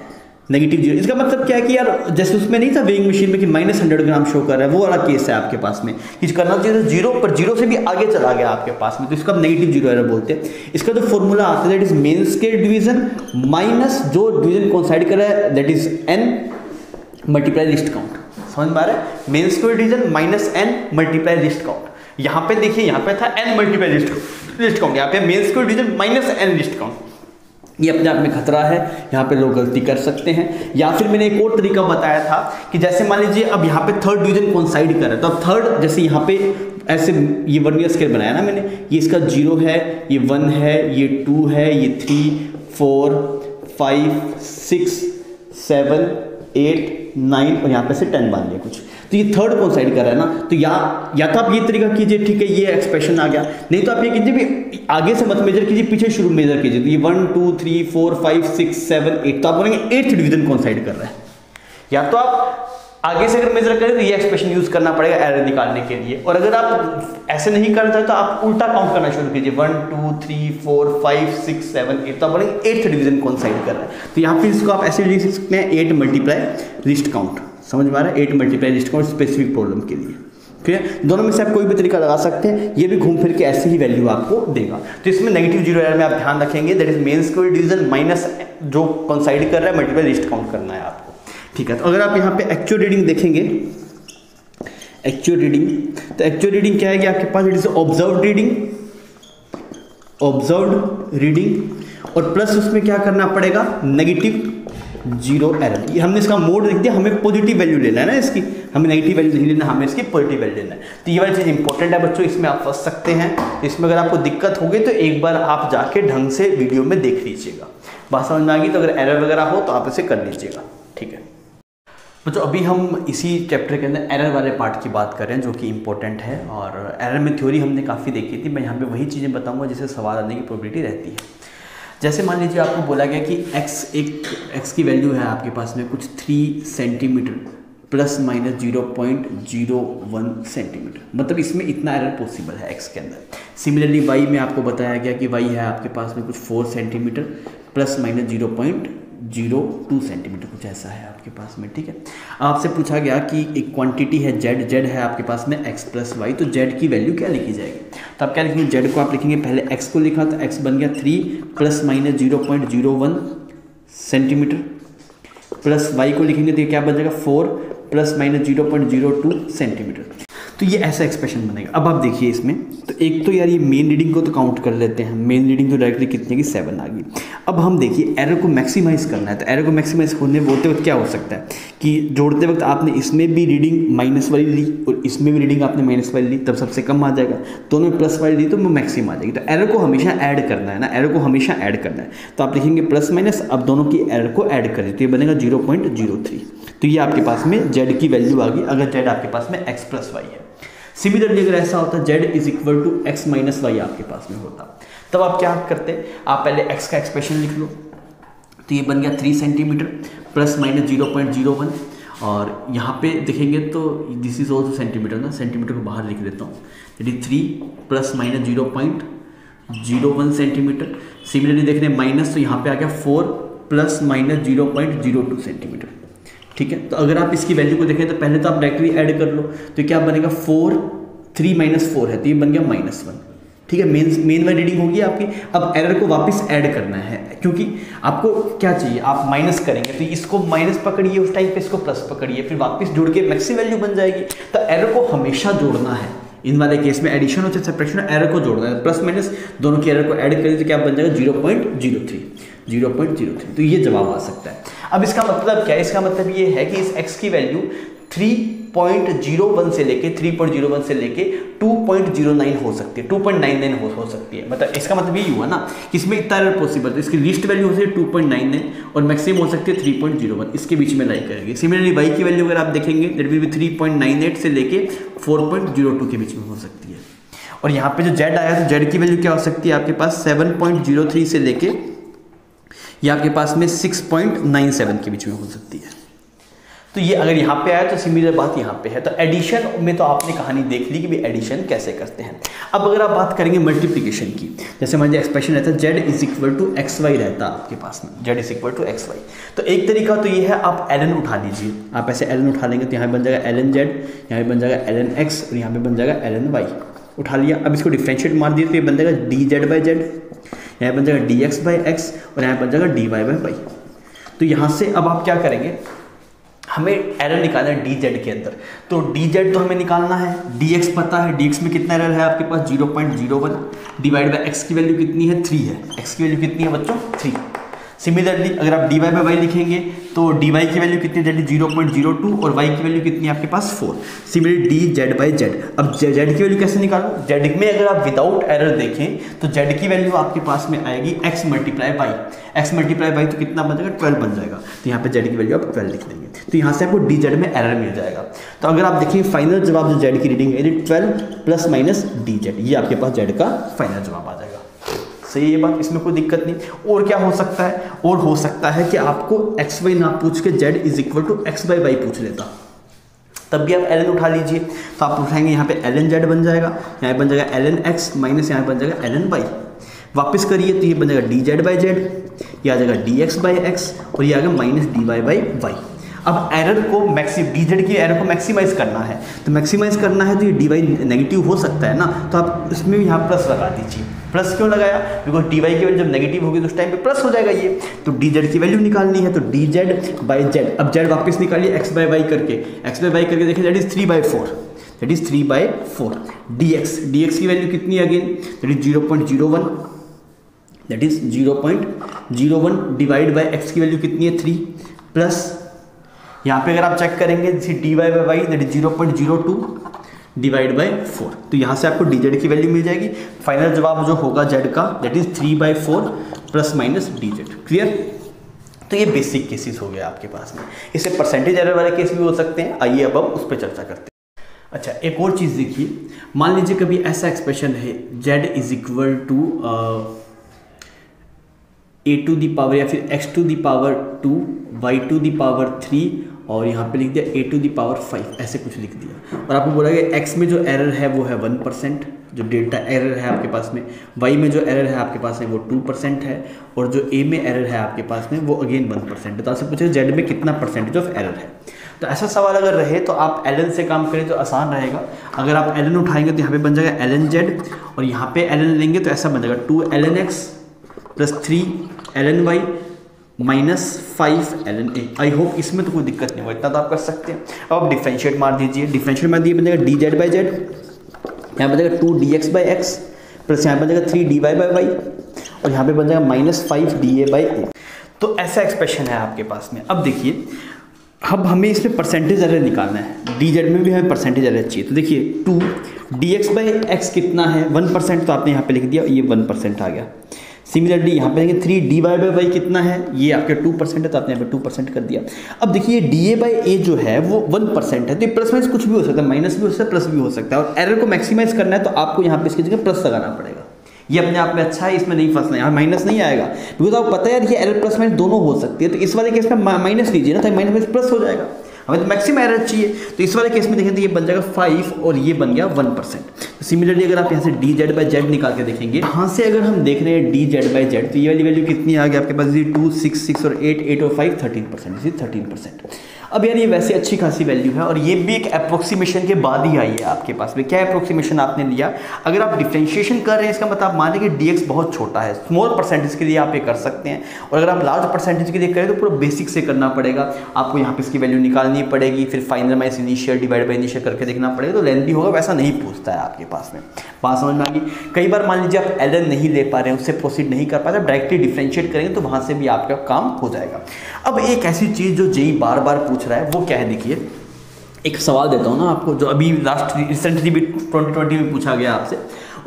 नेगेटिव 0, इसका मतलब क्या है कि यार जैसे उसमें नहीं था वेइंग मशीन में कि -100 ग्राम शो कर रहा है, वो वाला केस है आपके पास में। कुछ करना चाहिए 0 पर 0 से भी आगे चला गया आपके पास में, तो इसका नेगेटिव 0 एरर बोलते हैं। इसका जो फॉर्मूला आता है that is main scale division minus जो डिवीजन कोइंसाइड कर रहा है, that is n multiply least count. समझ में आ रहा है? Main scale division minus n multiply least count. यहाँ पे देखिए, यहाँ पे था n मल्टीप्लाई लिस्ट काउंट, यहाँ पे main scale division minus n list count. ये अपने आप में खतरा है, यहाँ पे लोग गलती कर सकते हैं। या फिर मैंने एक और तरीका बताया था कि जैसे मान लीजिए अब यहाँ पे थर्ड डिवीजन कोइंसाइड कर रहा है, तो अब थर्ड जैसे यहाँ पे ऐसे ये वर्नियर स्केल बनाया ना मैंने, ये इसका 0 है, ये 1 है, ये 2 है, ये 3 4 5 6 7 8 9 और यहाँ पे से 10 मान लिया कुछ, तो ये थर्ड कोइंसाइड कर रहा है ना, तो या तो आप ये तरीका कीजिए, ठीक है ये एक्सप्रेशन आ गया, नहीं तो आप ये कीजिए भी आगे से मत मेजर कीजिए, पीछे शुरू मेजर कीजिए, तो ये 1 2 3 4 5 6 7 8, तो आप बोलेंगे 8th डिवीजन कोइंसाइड कर रहा है। या तो आप आगे से अगर मेजर करें तो ये एक्सप्रेशन यूज करना पड़ेगा एरर निकालने के लिए, और अगर आप ऐसे नहीं करना चाहते तो आप उल्टा काउंट करना शुरू कीजिए 1 2 3 4 5 6 7 8, तो आप बोलेंगे 8th डिवीजन कोइंसाइड कर रहा है। तो यहाँ पे इसको आप ऐसे लिख सकते हैं 8 मल्टीप्लाई लिस्ट काउंट, समझ में आ रहा है, 8 multiply least count specific problem के लिए। ठीक है, दोनों में से आप कोई भी तरीका लगा सकते हैं, ये भी घूम फिर के ऐसे ही वैल्यू आपको देगा। तो इसमें नेगेटिव जीरो एरर में आप ध्यान रखेंगे, that is main square division minus जो कोइंसाइड कर रहा है मल्टीप्लाई लिस्ट काउंट करना है आपको। ठीक है, तो अगर आप यहाँ पे एक्चुअल रीडिंग देखेंगे, एक्चुअल रीडिंग, तो एक्चुअल रीडिंग क्या है कि आपके पास it is observed reading, observed reading और प्लस उसमें क्या करना पड़ेगा नेगेटिव जीरो एरर। ये हमने इसका मोड लिख दिया, हमें पॉजिटिव वैल्यू लेना है ना इसकी, हमें नेगेटिव वैल्यू नहीं लेना, हमें इसकी पॉजिटिव वैल्यू लेना है। तो ये वाली चीज़ इंपॉर्टेंट है बच्चों, इसमें आप फंस सकते हैं। इसमें अगर आपको दिक्कत होगी तो एक बार आप जाके ढंग से वीडियो में देख लीजिएगा, बात समझ में आ गई तो अगर एरर वगैरह हो तो आप इसे कर लीजिएगा। ठीक है बच्चों, अभी हम इसी चैप्टर के अंदर एरर वाले पार्ट की बात कर रहे हैं जो कि इंपॉर्टेंट है, और एरर में थ्योरी हमने काफ़ी देखी थी। मैं यहाँ पे वही चीज़ें बताऊंगा जिससे सवाल आने की प्रोबेबिलिटी रहती है। जैसे मान लीजिए आपको बोला गया कि x की वैल्यू है आपके पास में कुछ 3 सेंटीमीटर प्लस माइनस 0.01 सेंटीमीटर, मतलब इसमें इतना एरर पॉसिबल है x के अंदर। सिमिलरली y में आपको बताया गया कि y है आपके पास में कुछ 4 सेंटीमीटर प्लस माइनस 0.02 सेंटीमीटर, कुछ ऐसा है आपके पास में। ठीक है, आपसे पूछा गया कि एक क्वांटिटी है z है आपके पास में x प्लस वाई, तो z की वैल्यू क्या लिखी जाएगी? तो आप क्या लिखेंगे, z को आप लिखेंगे, पहले x को लिखा तो x बन गया 3 plus minus 0.01 centimetre, plus y को लिखेंगे तो क्या बन जाएगा 4 प्लस माइनस 0.02 सेंटीमीटर। तो ये ऐसा एक्सप्रेशन बनेगा। अब आप देखिए इसमें, तो एक तो यार ये मेन रीडिंग को तो काउंट कर लेते हैं, मेन रीडिंग तो डायरेक्टली कितने की 7 आ गई। अब हम देखिए एरर को मैक्सिमाइज करना है, तो एरर को मैक्सिमाइज होने बोलते वक्त क्या हो सकता है कि जोड़ते वक्त आपने इसमें भी रीडिंग माइनस वाली ली और इसमें भी रीडिंग आपने माइनस वाली ली, तब सबसे कम आ जाएगा। दोनों में प्लस वाली ली तो मैक्सिमम आ जाएगी। तो एरर को हमेशा ऐड करना है ना, एरर को हमेशा ऐड करना है, तो आप लिखेंगे प्लस माइनस, अब दोनों की एरर को ऐड करें तो ये बनेगा 0.03। तो ये आपके पास में z की वैल्यू आ गई, अगर z आपके पास में x प्लस वाई है। सिमिलरली अगर ऐसा होता z is equal to x minus y आपके पास में होता, तब आप क्या करते, आप पहले x का एक्सप्रेशन लिख लो, तो ये बन गया 3 सेंटीमीटर प्लस माइनस 0.01, और यहाँ पे देखेंगे तो दिस इज ऑल्सो सेंटीमीटर ना, सेंटीमीटर को बाहर लिख देता हूँ, यदि 3 प्लस माइनस 0.01 सेंटीमीटर। सिमिलरली देख रहे हैं माइनस, तो यहाँ पे आ गया 4 प्लस माइनस 0.02 सेंटीमीटर। ठीक है, तो अगर आप इसकी वैल्यू को देखें तो पहले तो आप डायरेक्टली ऐड कर लो, तो क्या बनेगा 4 3 माइनस 4 है तो ये बन गया -1। ठीक है, मेन वाली रीडिंग होगी आपकी। अब एरर को वापस ऐड करना है, क्योंकि आपको क्या चाहिए, आप माइनस करेंगे तो इसको माइनस पकड़िए, उस टाइम पे इसको प्लस पकड़िए, फिर वापस जुड़ के मैक्सिमम वैल्यू बन जाएगी। तो एरर को हमेशा जोड़ना है, इन वाले केस में एडिशन और सब्ट्रैक्शन एरर को जोड़ना है, प्लस माइनस दोनों की एरर को ऐड करें तो क्या बन जाएगा 0.03। तो ये जवाब आ सकता है। अब इसका मतलब क्या है, इसका मतलब ये है कि इस x की वैल्यू 3.01 से लेके 3.01 से लेके 2.09 हो सकती है, 2.99 हो सकती है। मतलब इसका मतलब ये हुआ ना कि इसमें इतना एरर पॉसिबल, तो इसकी लिस्ट वैल्यू हो सकती है 2.99 और मैक्सिमम हो सकती है 3.01, इसके बीच में लाई करेगी। सिमिलरली y की वैल्यू अगर आप देखेंगे दैट विल बी 3.98 से लेके 4.02 के बीच में हो सकती है। और यहाँ पे जो z आया तो z की वैल्यू क्या हो सकती है आपके पास 7.03 से लेके या आपके पास में 6.97 के बीच में हो सकती है। तो ये अगर यहाँ पे आया तो सिमिलर बात यहाँ पे है। तो एडिशन में तो आपने कहानी देख ली कि भाई एडिशन कैसे करते हैं। अब अगर आप बात करेंगे मल्टीप्लिकेशन की, जैसे मान लीजिए एक्सप्रेशन रहता है z is equal to x y रहता है आपके पास में, z is equal to x y. तो एक तरीका तो ये है आप ln उठा लीजिए, आप ऐसे ln उठा लेंगे तो यहाँ बन जाएगा ln z, यहाँ बन जाएगा ln x और यहाँ पे बन जाएगा ln y। उठा लिया, अब इसको डिफ्रेंशिएट मार दिए तो ये बन जाएगा dz बाई z, यहाँ बन जाएगा dx बाई x और यहाँ बन जाएगा dy बाई y। तो यहाँ से अब आप क्या करेंगे, हमें एरर निकालना है dz के अंदर, तो dz तो हमें निकालना है, dx पता है, dx में कितना एरर है आपके पास 0.01 डिवाइड बाई x की वैल्यू कितनी है 3 है, x की वैल्यू कितनी है बच्चों 3। सिमिलरली अगर आप dy बाई वाई लिखेंगे तो dy की वैल्यू कितनी है, 0.02 और y की वैल्यू कितनी है आपके पास 4। Similarly d z by z। अब z की वैल्यू कैसे निकालो, z में अगर आप विदाउट एरर देखें तो z की वैल्यू आपके पास में आएगी x multiply by, x multiply by तो कितना बन जाएगा 12 बन जाएगा। तो यहाँ पे z की वैल्यू आप 12 लिख देंगे, तो यहाँ से आपको dz में एरर मिल जाएगा। तो अगर आप देखिए फाइनल जवाब जो z की रीडिंग है 12 प्लस माइनस dz, ये आपके पास z का फाइनल जवाब आ जाएगा। सही है ये बात, इसमें कोई दिक्कत नहीं। और क्या हो सकता है, और हो सकता है कि आपको एक्स वाई ना पूछ के z is equal to x by y पूछ लेता, तब भी आप ln उठा लीजिए। तो आप उठाएंगे यहाँ पे ln z बन जाएगा, यहाँ बन जाएगा ln x माइनस यहाँ बन जाएगा ln y। वापस करिए तो ये बन जाएगा dz बाई z, ये आ जाएगा dx बाई x और ये आ गया माइनस dy बाई y। अब एरर को dz की एरर को मैक्सिमाइज करना है, तो मैक्सिमाइज करना है तो ये dy नेगेटिव हो सकता है ना, तो आप इसमें भी यहाँ प्लस लगा दीजिए। प्लस क्यों लगाया, बिकॉज dy की वैल्यू जब नेगेटिव होगी तो उस टाइम पे प्लस हो जाएगा ये। तो dz की वैल्यू निकालनी है तो dz बाई z। अब z वापस निकालिए x बाई वाई करके, x बाई वाई करके देखिए that is 3/4, that is 3/4। dx की वैल्यू कितनी है again, that is 0.01, that is 0.01 divide by x की वैल्यू कितनी है 3, प्लस यहाँ पे अगर आप चेक करेंगे जैसे dy by y that is 0.02 divide by 4, तो यहाँ से आपको dz की वैल्यू मिल जाएगी। फाइनल जवाब जो होगा z का that is 3/4 plus minus dz। Clear. तो ये बेसिक केसेस हो गया आपके पास में, इससे परसेंटेज एरर वाले केस भी हो सकते हैं। आइए अब हम उस पर चर्चा करते हैं। अच्छा, एक और चीज़ देखिए, मान लीजिए कभी ऐसा एक्सप्रेशन है z is equal to a to the power या फिर x to the power 2 y to the power 3 और यहाँ पे लिख दिया a टू दी पावर 5, ऐसे कुछ लिख दिया। और आपको बोला कि x में जो एरर है वो है 1%, जो डेल्टा एरर है आपके पास में, y में जो एरर है आपके पास में वो 2% है, और जो a में एरर है आपके पास में वो अगेन 1% है। तो आपसे पूछे z में कितना परसेंटेज ऑफ एरर है। तो ऐसा सवाल अगर रहे तो आप ln से काम करें तो आसान रहेगा। अगर आप ln उठाएंगे तो यहाँ पे बन जाएगा ln z, और यहाँ पे ln लेंगे तो ऐसा बन जाएगा 2 ln x plus 3 ln y minus 5 ln a। I hope इसमें तो कोई दिक्कत नहीं होगा, इतना तो आप कर सकते हैं। अब आप डिफ्रेंशिएट मार दीजिए, डिफ्रेंशिएट मार दिए बन जाएगा dz बाई z, यहाँ बन जाएगा 2 dx बाई x प्लस यहाँ बन जाएगा 3 dy बाई y और यहाँ पे बन जाएगा माइनस 5 da बाई a। तो ऐसा एक्सप्रेशन है आपके पास में। अब देखिए, अब हमें इसमें परसेंटेज एरर निकालना है, dz में भी हमें परसेंटेज एरर चाहिए। तो देखिए 2 dx बाई x कितना है 1%, तो आपने यहाँ पे लिख दिया, ये 1% आ गया। सिमिलरली यहाँ पे देखेंगे 3 dy बाई वाई कितना है, ये आपके 2% है, तो आपने यहाँ पे 2% कर दिया। अब देखिए da बाई a जो है वो 1% है, तो ये प्लस माइनस कुछ भी हो सकता है, माइनस भी हो सकता है, प्लस भी हो सकता है। और एरर को मैक्सिमाइज करना है तो आपको यहाँ पे इसकी जगह प्लस लगाना पड़ेगा। ये अपने आप में अच्छा है, इसमें नहीं फंसना है, यहाँ माइनस नहीं आएगा, बिकॉज आपको पता है यार ये एरर प्लस माइनस दोनों हो सकती है। तो इस वाले केस में माइनस लीजिए ना, तो माइनस में प्लस हो जाएगा। हमें तो मैक्सिमम एरर चाहिए, तो इस वाले केस में देखें तो ये बन जाएगा 5 और ये बन गया 1%। तो सिमिलरली अगर आप यहाँ से dz बाई z निकाल के देखेंगे, यहाँ से अगर हम देख रहे हैं dz बाई z, तो ये वाली वैल्यू कितनी आ गई आपके पास, 2 6 6 और 8 8 और 5 13%, 13%। अब यार ये वैसे अच्छी खासी वैल्यू है, और ये भी एक अप्रोक्सीमेशन के बाद ही आई है आपके पास में। क्या अप्रोक्सीमेशन आपने लिया, अगर आप डिफ्रेंशिएशन कर रहे हैं इसका मतलब आप मान लें कि dx बहुत छोटा है, स्मॉल परसेंटेज के लिए आप ये कर सकते हैं। और अगर आप लार्ज परसेंटेज के लिए करें तो पूरा बेसिक से करना पड़ेगा, आपको यहाँ पे इसकी वैल्यू निकालनी पड़ेगी, फिर final minus initial divide by initial करके देखना पड़ेगा, तो लेंथी होगा। वैसा नहीं पूछता है आपके पास में, बात समझ में आ गई। कई बार मान लीजिए आप ln नहीं ले पा रहे हैं, उससे प्रोसीड नहीं कर पा रहे, डायरेक्टली डिफ्रेंशिएट करेंगे तो वहाँ से भी आपका काम हो जाएगा। अब एक ऐसी चीज़ जो जेई बार बार पूछ रहा है वो क्या है, देखिए एक सवाल देता हूँ ना आपको, जो अभी लास्ट रिसेंटली भी 2020 में पूछा गया आपसे।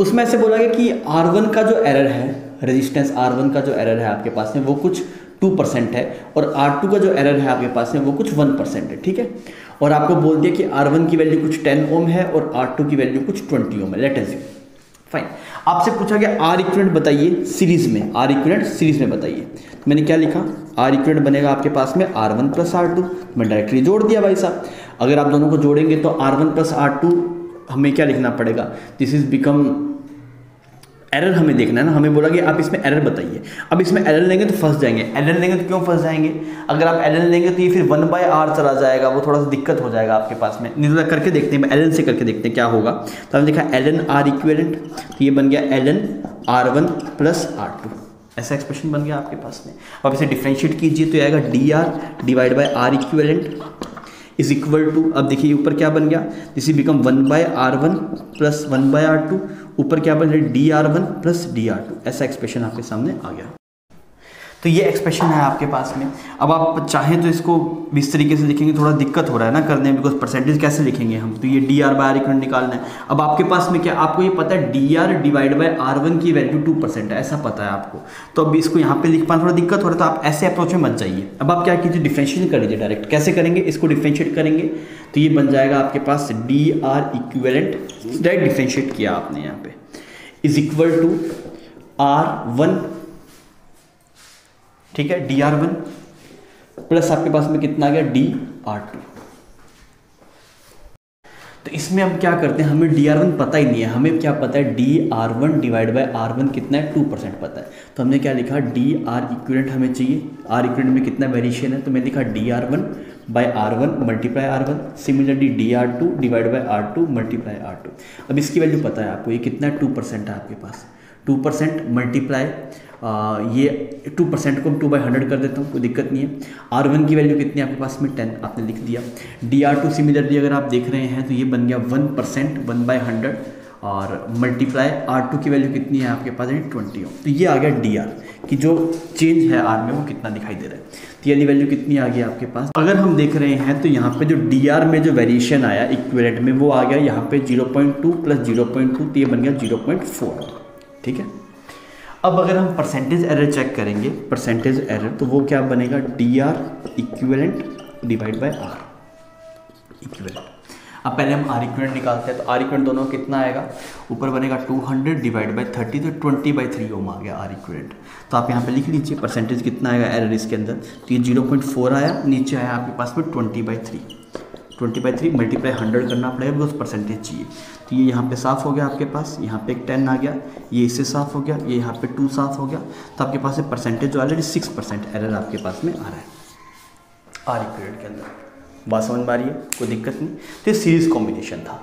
उसमें ऐसे बोला गया कि R1 का जो एरर है, रेजिस्टेंस R1 का जो एरर है आपके पास में वो कुछ 2% है, और R2 का जो एरर है आपके पास में वो कुछ 1% है, ठीक है। और आपको बोल दिया कि R1 की वैल्यू कुछ 10 ओम है और R2 की वैल्यू कुछ 20 ओम है, लेट अस सी। फाइन, आपसे पूछा गया R इक्विवेलेंट बताइए सीरीज में, R इक्विवेलेंट सीरीज में बताइए। तो मैंने क्या लिखा, R इक्विवेलेंट बनेगा आपके पास में R1 प्लस R2, मैं डायरेक्टली जोड़ दिया भाई साहब। अगर आप दोनों को जोड़ेंगे तो R1 प्लस R2 हमें क्या लिखना पड़ेगा, दिस इज बिकम एरर हमें देखना है ना, हमें बोला कि आप इसमें एरर बताइए। अब इसमें एरर लेंगे तो फंस जाएंगे, एरर लेंगे तो क्यों फंस जाएंगे, अगर आप एरर लेंगे तो ये फिर 1/r चला जाएगा, वो थोड़ा सा दिक्कत हो जाएगा आपके पास में। नहीं तो करके देखते हैं, एलएन से करके देखते हैं क्या होगा। तो हमने देखा एलएन आर इक्विवेलेंट, तो ये बन गया एलएन R1 प्लस R2, ऐसा एक्सप्रेशन बन गया आपके पास में। अब इसे डिफ्रेंशिएट कीजिए तो आएगा dr divide by R equivalent is equal to, अब देखिए ऊपर क्या बन गया, this is become 1/R1 plus 1/R2, ऊपर क्या बन रहा है dr1 प्लस dr2, ऐसा एक्सप्रेशन आपके सामने आ गया। तो ये एक्सप्रेशन है आपके पास में। अब आप चाहें तो इसको इस तरीके से लिखेंगे, थोड़ा दिक्कत हो रहा है ना करने में, बिकॉज परसेंटेज कैसे लिखेंगे हम, तो ये D R by R equal निकालना है। अब आपके पास में क्या, आपको ये पता है D R divide by R one की वैल्यू 2% है, ऐसा पता है आपको। तो अब इसको यहाँ पे लिख पाना थोड़ा दिक्कत हो रहा है, तो आप ऐसे अप्रोच में मत जाइए। अब आप क्या कीजिए, डिफरेंशिएट कर लीजिए डायरेक्ट। कैसे करेंगे, इसको डिफरेंशिएट करेंगे तो ये बन जाएगा आपके पास D R equivalent, direct differentiate किया आपने यहाँ पे, इज इक्वल टू R1, ठीक है, DR1 प्लस आपके पास में कितना आ गया DR2। तो इसमें हम क्या करते हैं, हमें DR1 पता ही नहीं है, हमें क्या पता है DR1 डिवाइड बाय R1 कितना है, 2% पता है। तो हमने क्या लिखा, DR इक्विवेलेंट हमें चाहिए, R इक्विवेलेंट में कितना वेरिएशन है, तो मैं लिखा DR1 by R1 multiply R1, similarly DR2 divide by R2 multiply R2। अब इसकी वैल्यू पता है आपको, ये कितना है, 2% है आपके पास, 2% मल्टीप्लाई ये 2% को हम 2/100 कर देता हूँ, कोई दिक्कत नहीं है। R1 की वैल्यू कितनी है आपके पास में, 10 आपने लिख दिया। DR2 सिमिलरली अगर आप देख रहे हैं तो ये बन गया 1%, 1/100, और मल्टीप्लाई R2 की वैल्यू कितनी है आपके पास, 20 तो ये आ गया DR की जो चेंज है R में वो कितना दिखाई दे रहा है। तो ये वैल्यू कितनी आ गई आपके पास, अगर हम देख रहे हैं तो यहाँ पे जो DR में जो वेरिएशन आया इक्विवेलेंट में वो आ गया यहाँ पे 0.2 प्लस 0.2, तो ये बन गया 0.4, ठीक है। अब अगर हम परसेंटेज एरर चेक करेंगे, परसेंटेज एरर, तो वो क्या बनेगा, DR equivalent divide bye R equivalent. अब पहले हम R इक्विवेलेंट निकालते हैं, तो R इक्विवेलेंट दोनों कितना आएगा, ऊपर बनेगा 200 डिवाइड बाय 30, तो 20/3 ओम आ गया R इक्विवेलेंट। तो आप यहाँ पे लिख लीजिए परसेंटेज कितना आएगा एरर इसके अंदर, तो ये 0.4 आया, नीचे आया आपके पास में 20/3, 20/3 मल्टीप्लाई 100 करना पड़ेगा, बिकॉज परसेंटेज चाहिए। तो ये यहाँ पे साफ़ हो गया आपके पास, यहाँ पे एक 10 आ गया, ये इससे साफ़ हो गया, ये यहाँ पे 2 साफ़ हो गया, तो आपके पास परसेंटेज जो ऑलरेडी 6% एरर आपके पास में आ रहा है R इक्विवेलेंट के अंदर। बात समझ में आ रही है, कोई दिक्कत नहीं। तो ये सीरीज कॉम्बिनेशन था।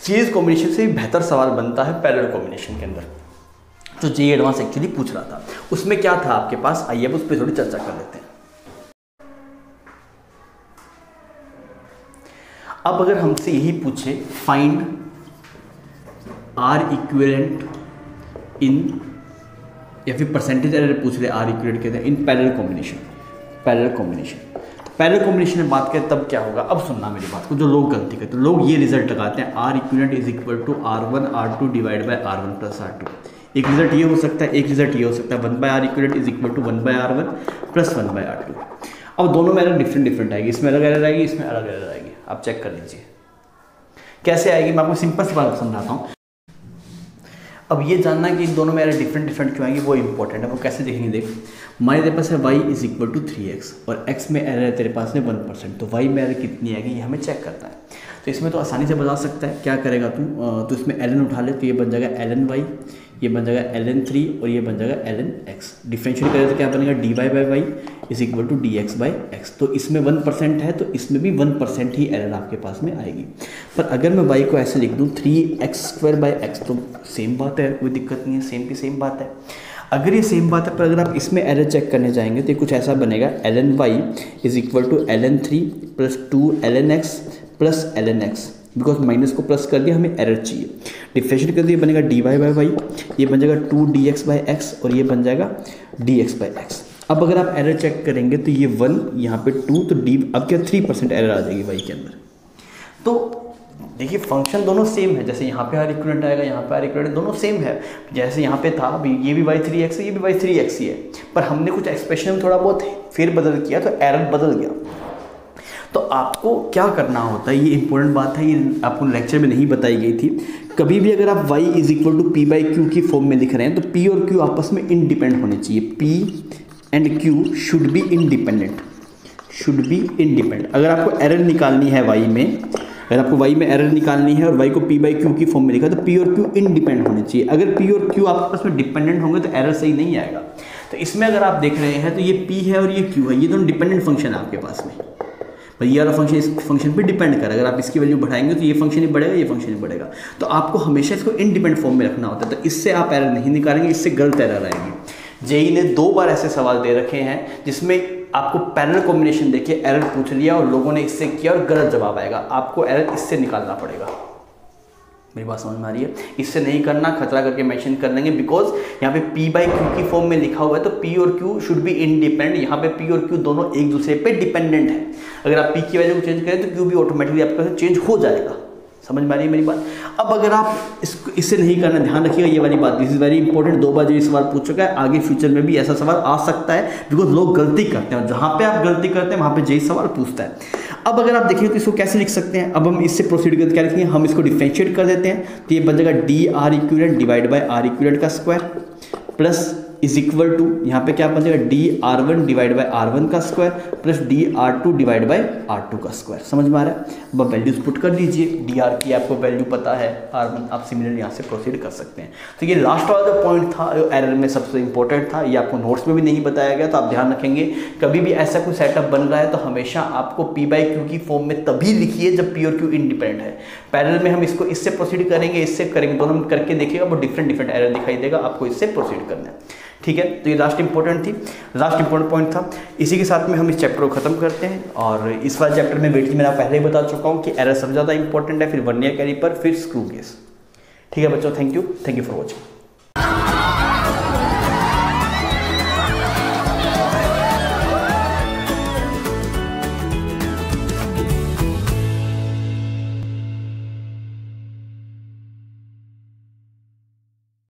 सीरीज कॉम्बिनेशन से बेहतर सवाल बनता है पैरेलल कॉम्बिनेशन के अंदर, जो JEE एडवांस एक्चुअली पूछ रहा था। उसमें क्या था आपके पास, आइए अब उस पर थोड़ी चर्चा कर लेते हैं। अब अगर हमसे यही पूछे फाइंड R इक्विवेलेंट इन, या फिर परसेंटेज एरर पूछ ले R इक्विवेलेंट कहते हैं in parallel combination, parallel combination. Parallel combination में बात करें तब क्या होगा, अब सुनना मेरी बात को, जो लोग गलती करते हैं, लोग ये रिजल्ट लगाते हैं R equivalent is equal to R1 R2 divide by R1 plus R2। एक रिजल्ट ये हो सकता है, एक रिजल्ट ये हो सकता है, 1/R equivalent is equal to 1/R1 plus 1/R2। अब दोनों में एरर डिफरेंट आएगी, इसमें अलग एरर आएगी, इसमें अलग एरर आएगी। आप चेक कर लीजिए कैसे आएगी, मैं आपको सिंपल सी बात समझाता हूँ। अब ये जानना कि इन दोनों में एरर डिफरेंट क्यों आएगी वो इंपॉर्टेंट है। वो कैसे देखेंगे, देख हमारे तेरे पास है y is equal to 3x और x में एरर है तेरे पास में 1%, तो y में एरर कितनी आएगी ये हमें चेक करना है। तो इसमें तो आसानी से बता सकता है, क्या करेगा तू, तो इसमें ln उठा ले, तो ये बन जाएगा ln y, ये बन जाएगा ln3 और ये बन जाएगा ln x। डिफरेंशिएट करें तो क्या बनेगा, dy by y is equal to dx by x। तो इसमें 1% है तो इसमें भी 1% ही एरर आपके पास में आएगी। पर अगर मैं y को ऐसे लिख दूँ 3x² बाई x, तो सेम बात है, कोई दिक्कत नहीं है, सेम की सेम बात है। अगर ये सेम बात है, पर अगर आप इसमें एरर चेक करने जाएंगे तो ये कुछ ऐसा बनेगा, ln y is equal to ln3 plus 2 ln x plus ln x, because minus को प्लस कर दिया, हमें एरर चाहिए। डिफरेंशिएट कर दिया, बनेगा dy बाई वाई, ये बन जाएगा 2 dx बाई x और ये बन जाएगा dx बाई x। अब अगर आप एरर चेक करेंगे तो ये 1 यहाँ पे 2, तो d अब क्या 3% एरर आ जाएगी y के अंदर। तो देखिए फंक्शन दोनों सेम है, जैसे यहाँ पे R इक्विवेलेंट आएगा, यहाँ पे R इक्विवेलेंट, दोनों सेम है। जैसे यहाँ पे था ये भी y3x है, ये भी y3x ही है, पर हमने कुछ एक्सप्रेशन में थोड़ा बहुत फेर बदल किया तो एरर बदल गया। तो आपको क्या करना होता है, ये इंपॉर्टेंट बात है, ये आपको लेक्चर में नहीं बताई गई थी। कभी भी अगर आप y is equal to p by q की फॉर्म में लिख रहे हैं तो p और q आपस में इंडिपेंडेंट होने चाहिए। p and q should be independent, should be independent. अगर आपको एरर निकालनी है y में, अगर आपको y में एरर निकालनी है और y को p बाई क्यू की फॉर्म में लिखा तो p और q इंडिपेंडेंट होने चाहिए। अगर p और q आपस में डिपेंडेंट होंगे तो एरर सही नहीं आएगा। तो इसमें अगर आप देख रहे हैं तो ये p है और ये q है, ये दोनों डिपेंडेंट फंक्शन है आपके पास में। पर ये वाला फंक्शन इस फंक्शन पे डिपेंड कर, अगर आप इसकी वैल्यू बढ़ाएंगे तो ये फंक्शन ही बढ़ेगा, ये फंक्शन ही बढ़ेगा। तो आपको हमेशा इसको इंडिपेंडेंट फॉर्म में रखना होता है, तो इससे आप एरर नहीं निकालेंगे, इससे गलत एरर आएगी। जेईई ने 2 बार ऐसे सवाल दे रखे हैं जिसमें आपको पैरेलल कॉम्बिनेशन देखिए एरर पूछ लिया और लोगों ने इससे किया और गलत जवाब आएगा, आपको एरर इससे निकालना पड़ेगा। मेरी बात समझ में आ रही है? इससे नहीं करना, खतरा करके मेंशन कर देंगे, बिकॉज यहाँ पे P बाई Q की फॉर्म में लिखा हुआ है, तो P और Q शुड बी इंडिपेंडेंट। यहाँ पे P और Q दोनों एक दूसरे पे डिपेंडेंट है। अगर आप P की वैल्यू को चेंज करें तो Q भी ऑटोमेटिकली आपका चेंज हो जाएगा। समझ में आ रही है मेरी बात? अब अगर आप इससे नहीं करना, ध्यान रखिएगा ये वाली बात, दिस इज वेरी इंपॉर्टेंट। 2 बार ये सवाल पूछ चुका है, आगे फ्यूचर में भी ऐसा सवाल आ सकता है, बिकॉज लोग गलती करते हैं और जहाँ पे आप गलती करते हैं वहाँ पे यही सवाल पूछता है। अब अगर आप देखिए तो इसको कैसे लिख सकते हैं, अब हम इससे प्रोसीड करके क्या लिखेंगे, हम इसको डिफरेंशिएट कर देते हैं, तो ये बन जाएगा D R equivalent divide by R equivalent का square plus is equal to, यहाँ पे क्या बन जाएगा, D R one divide by R one का square plus D R two divide by R two का स्क्वायर। समझ में आ रहा है? अब वैल्यूज पुट कर लीजिए, डी आर की आपको वैल्यू पता है, आर वन आप सिमिलरली यहाँ से प्रोसीड कर सकते हैं। तो ये लास्ट वाला जो पॉइंट था जो एरर में सबसे इंपॉर्टेंट था, ये आपको नोट्स में भी नहीं बताया गया, तो आप ध्यान रखेंगे कभी भी ऐसा कोई सेटअप बन रहा है तो हमेशा आपको P बाई Q की फॉर्म में तभी लिखिए जब P और Q इंडिपेंडेंट है। पैरेलल में हम इसको इससे प्रोसीड करेंगे, इससे करेंगे, दोनों हम करके देखिएगा वो डिफरेंट एरर दिखाई देगा, आपको इससे प्रोसीड करना है। ठीक है, तो ये लास्ट इंपॉर्टेंट थी, लास्ट इंपॉर्टेंट पॉइंट था। इसी के साथ में हम इस चैप्टर को खत्म करते हैं। और इस वाले चैप्टर में बेसिकली मैंने पहले ही बता चुका हूँ कि एरर सबसे ज़्यादा इंपॉर्टेंट है, फिर वर्नियर कैलिपर, फिर स्क्रू गेज। ठीक है बच्चों, थैंक यू फॉर वॉचिंग।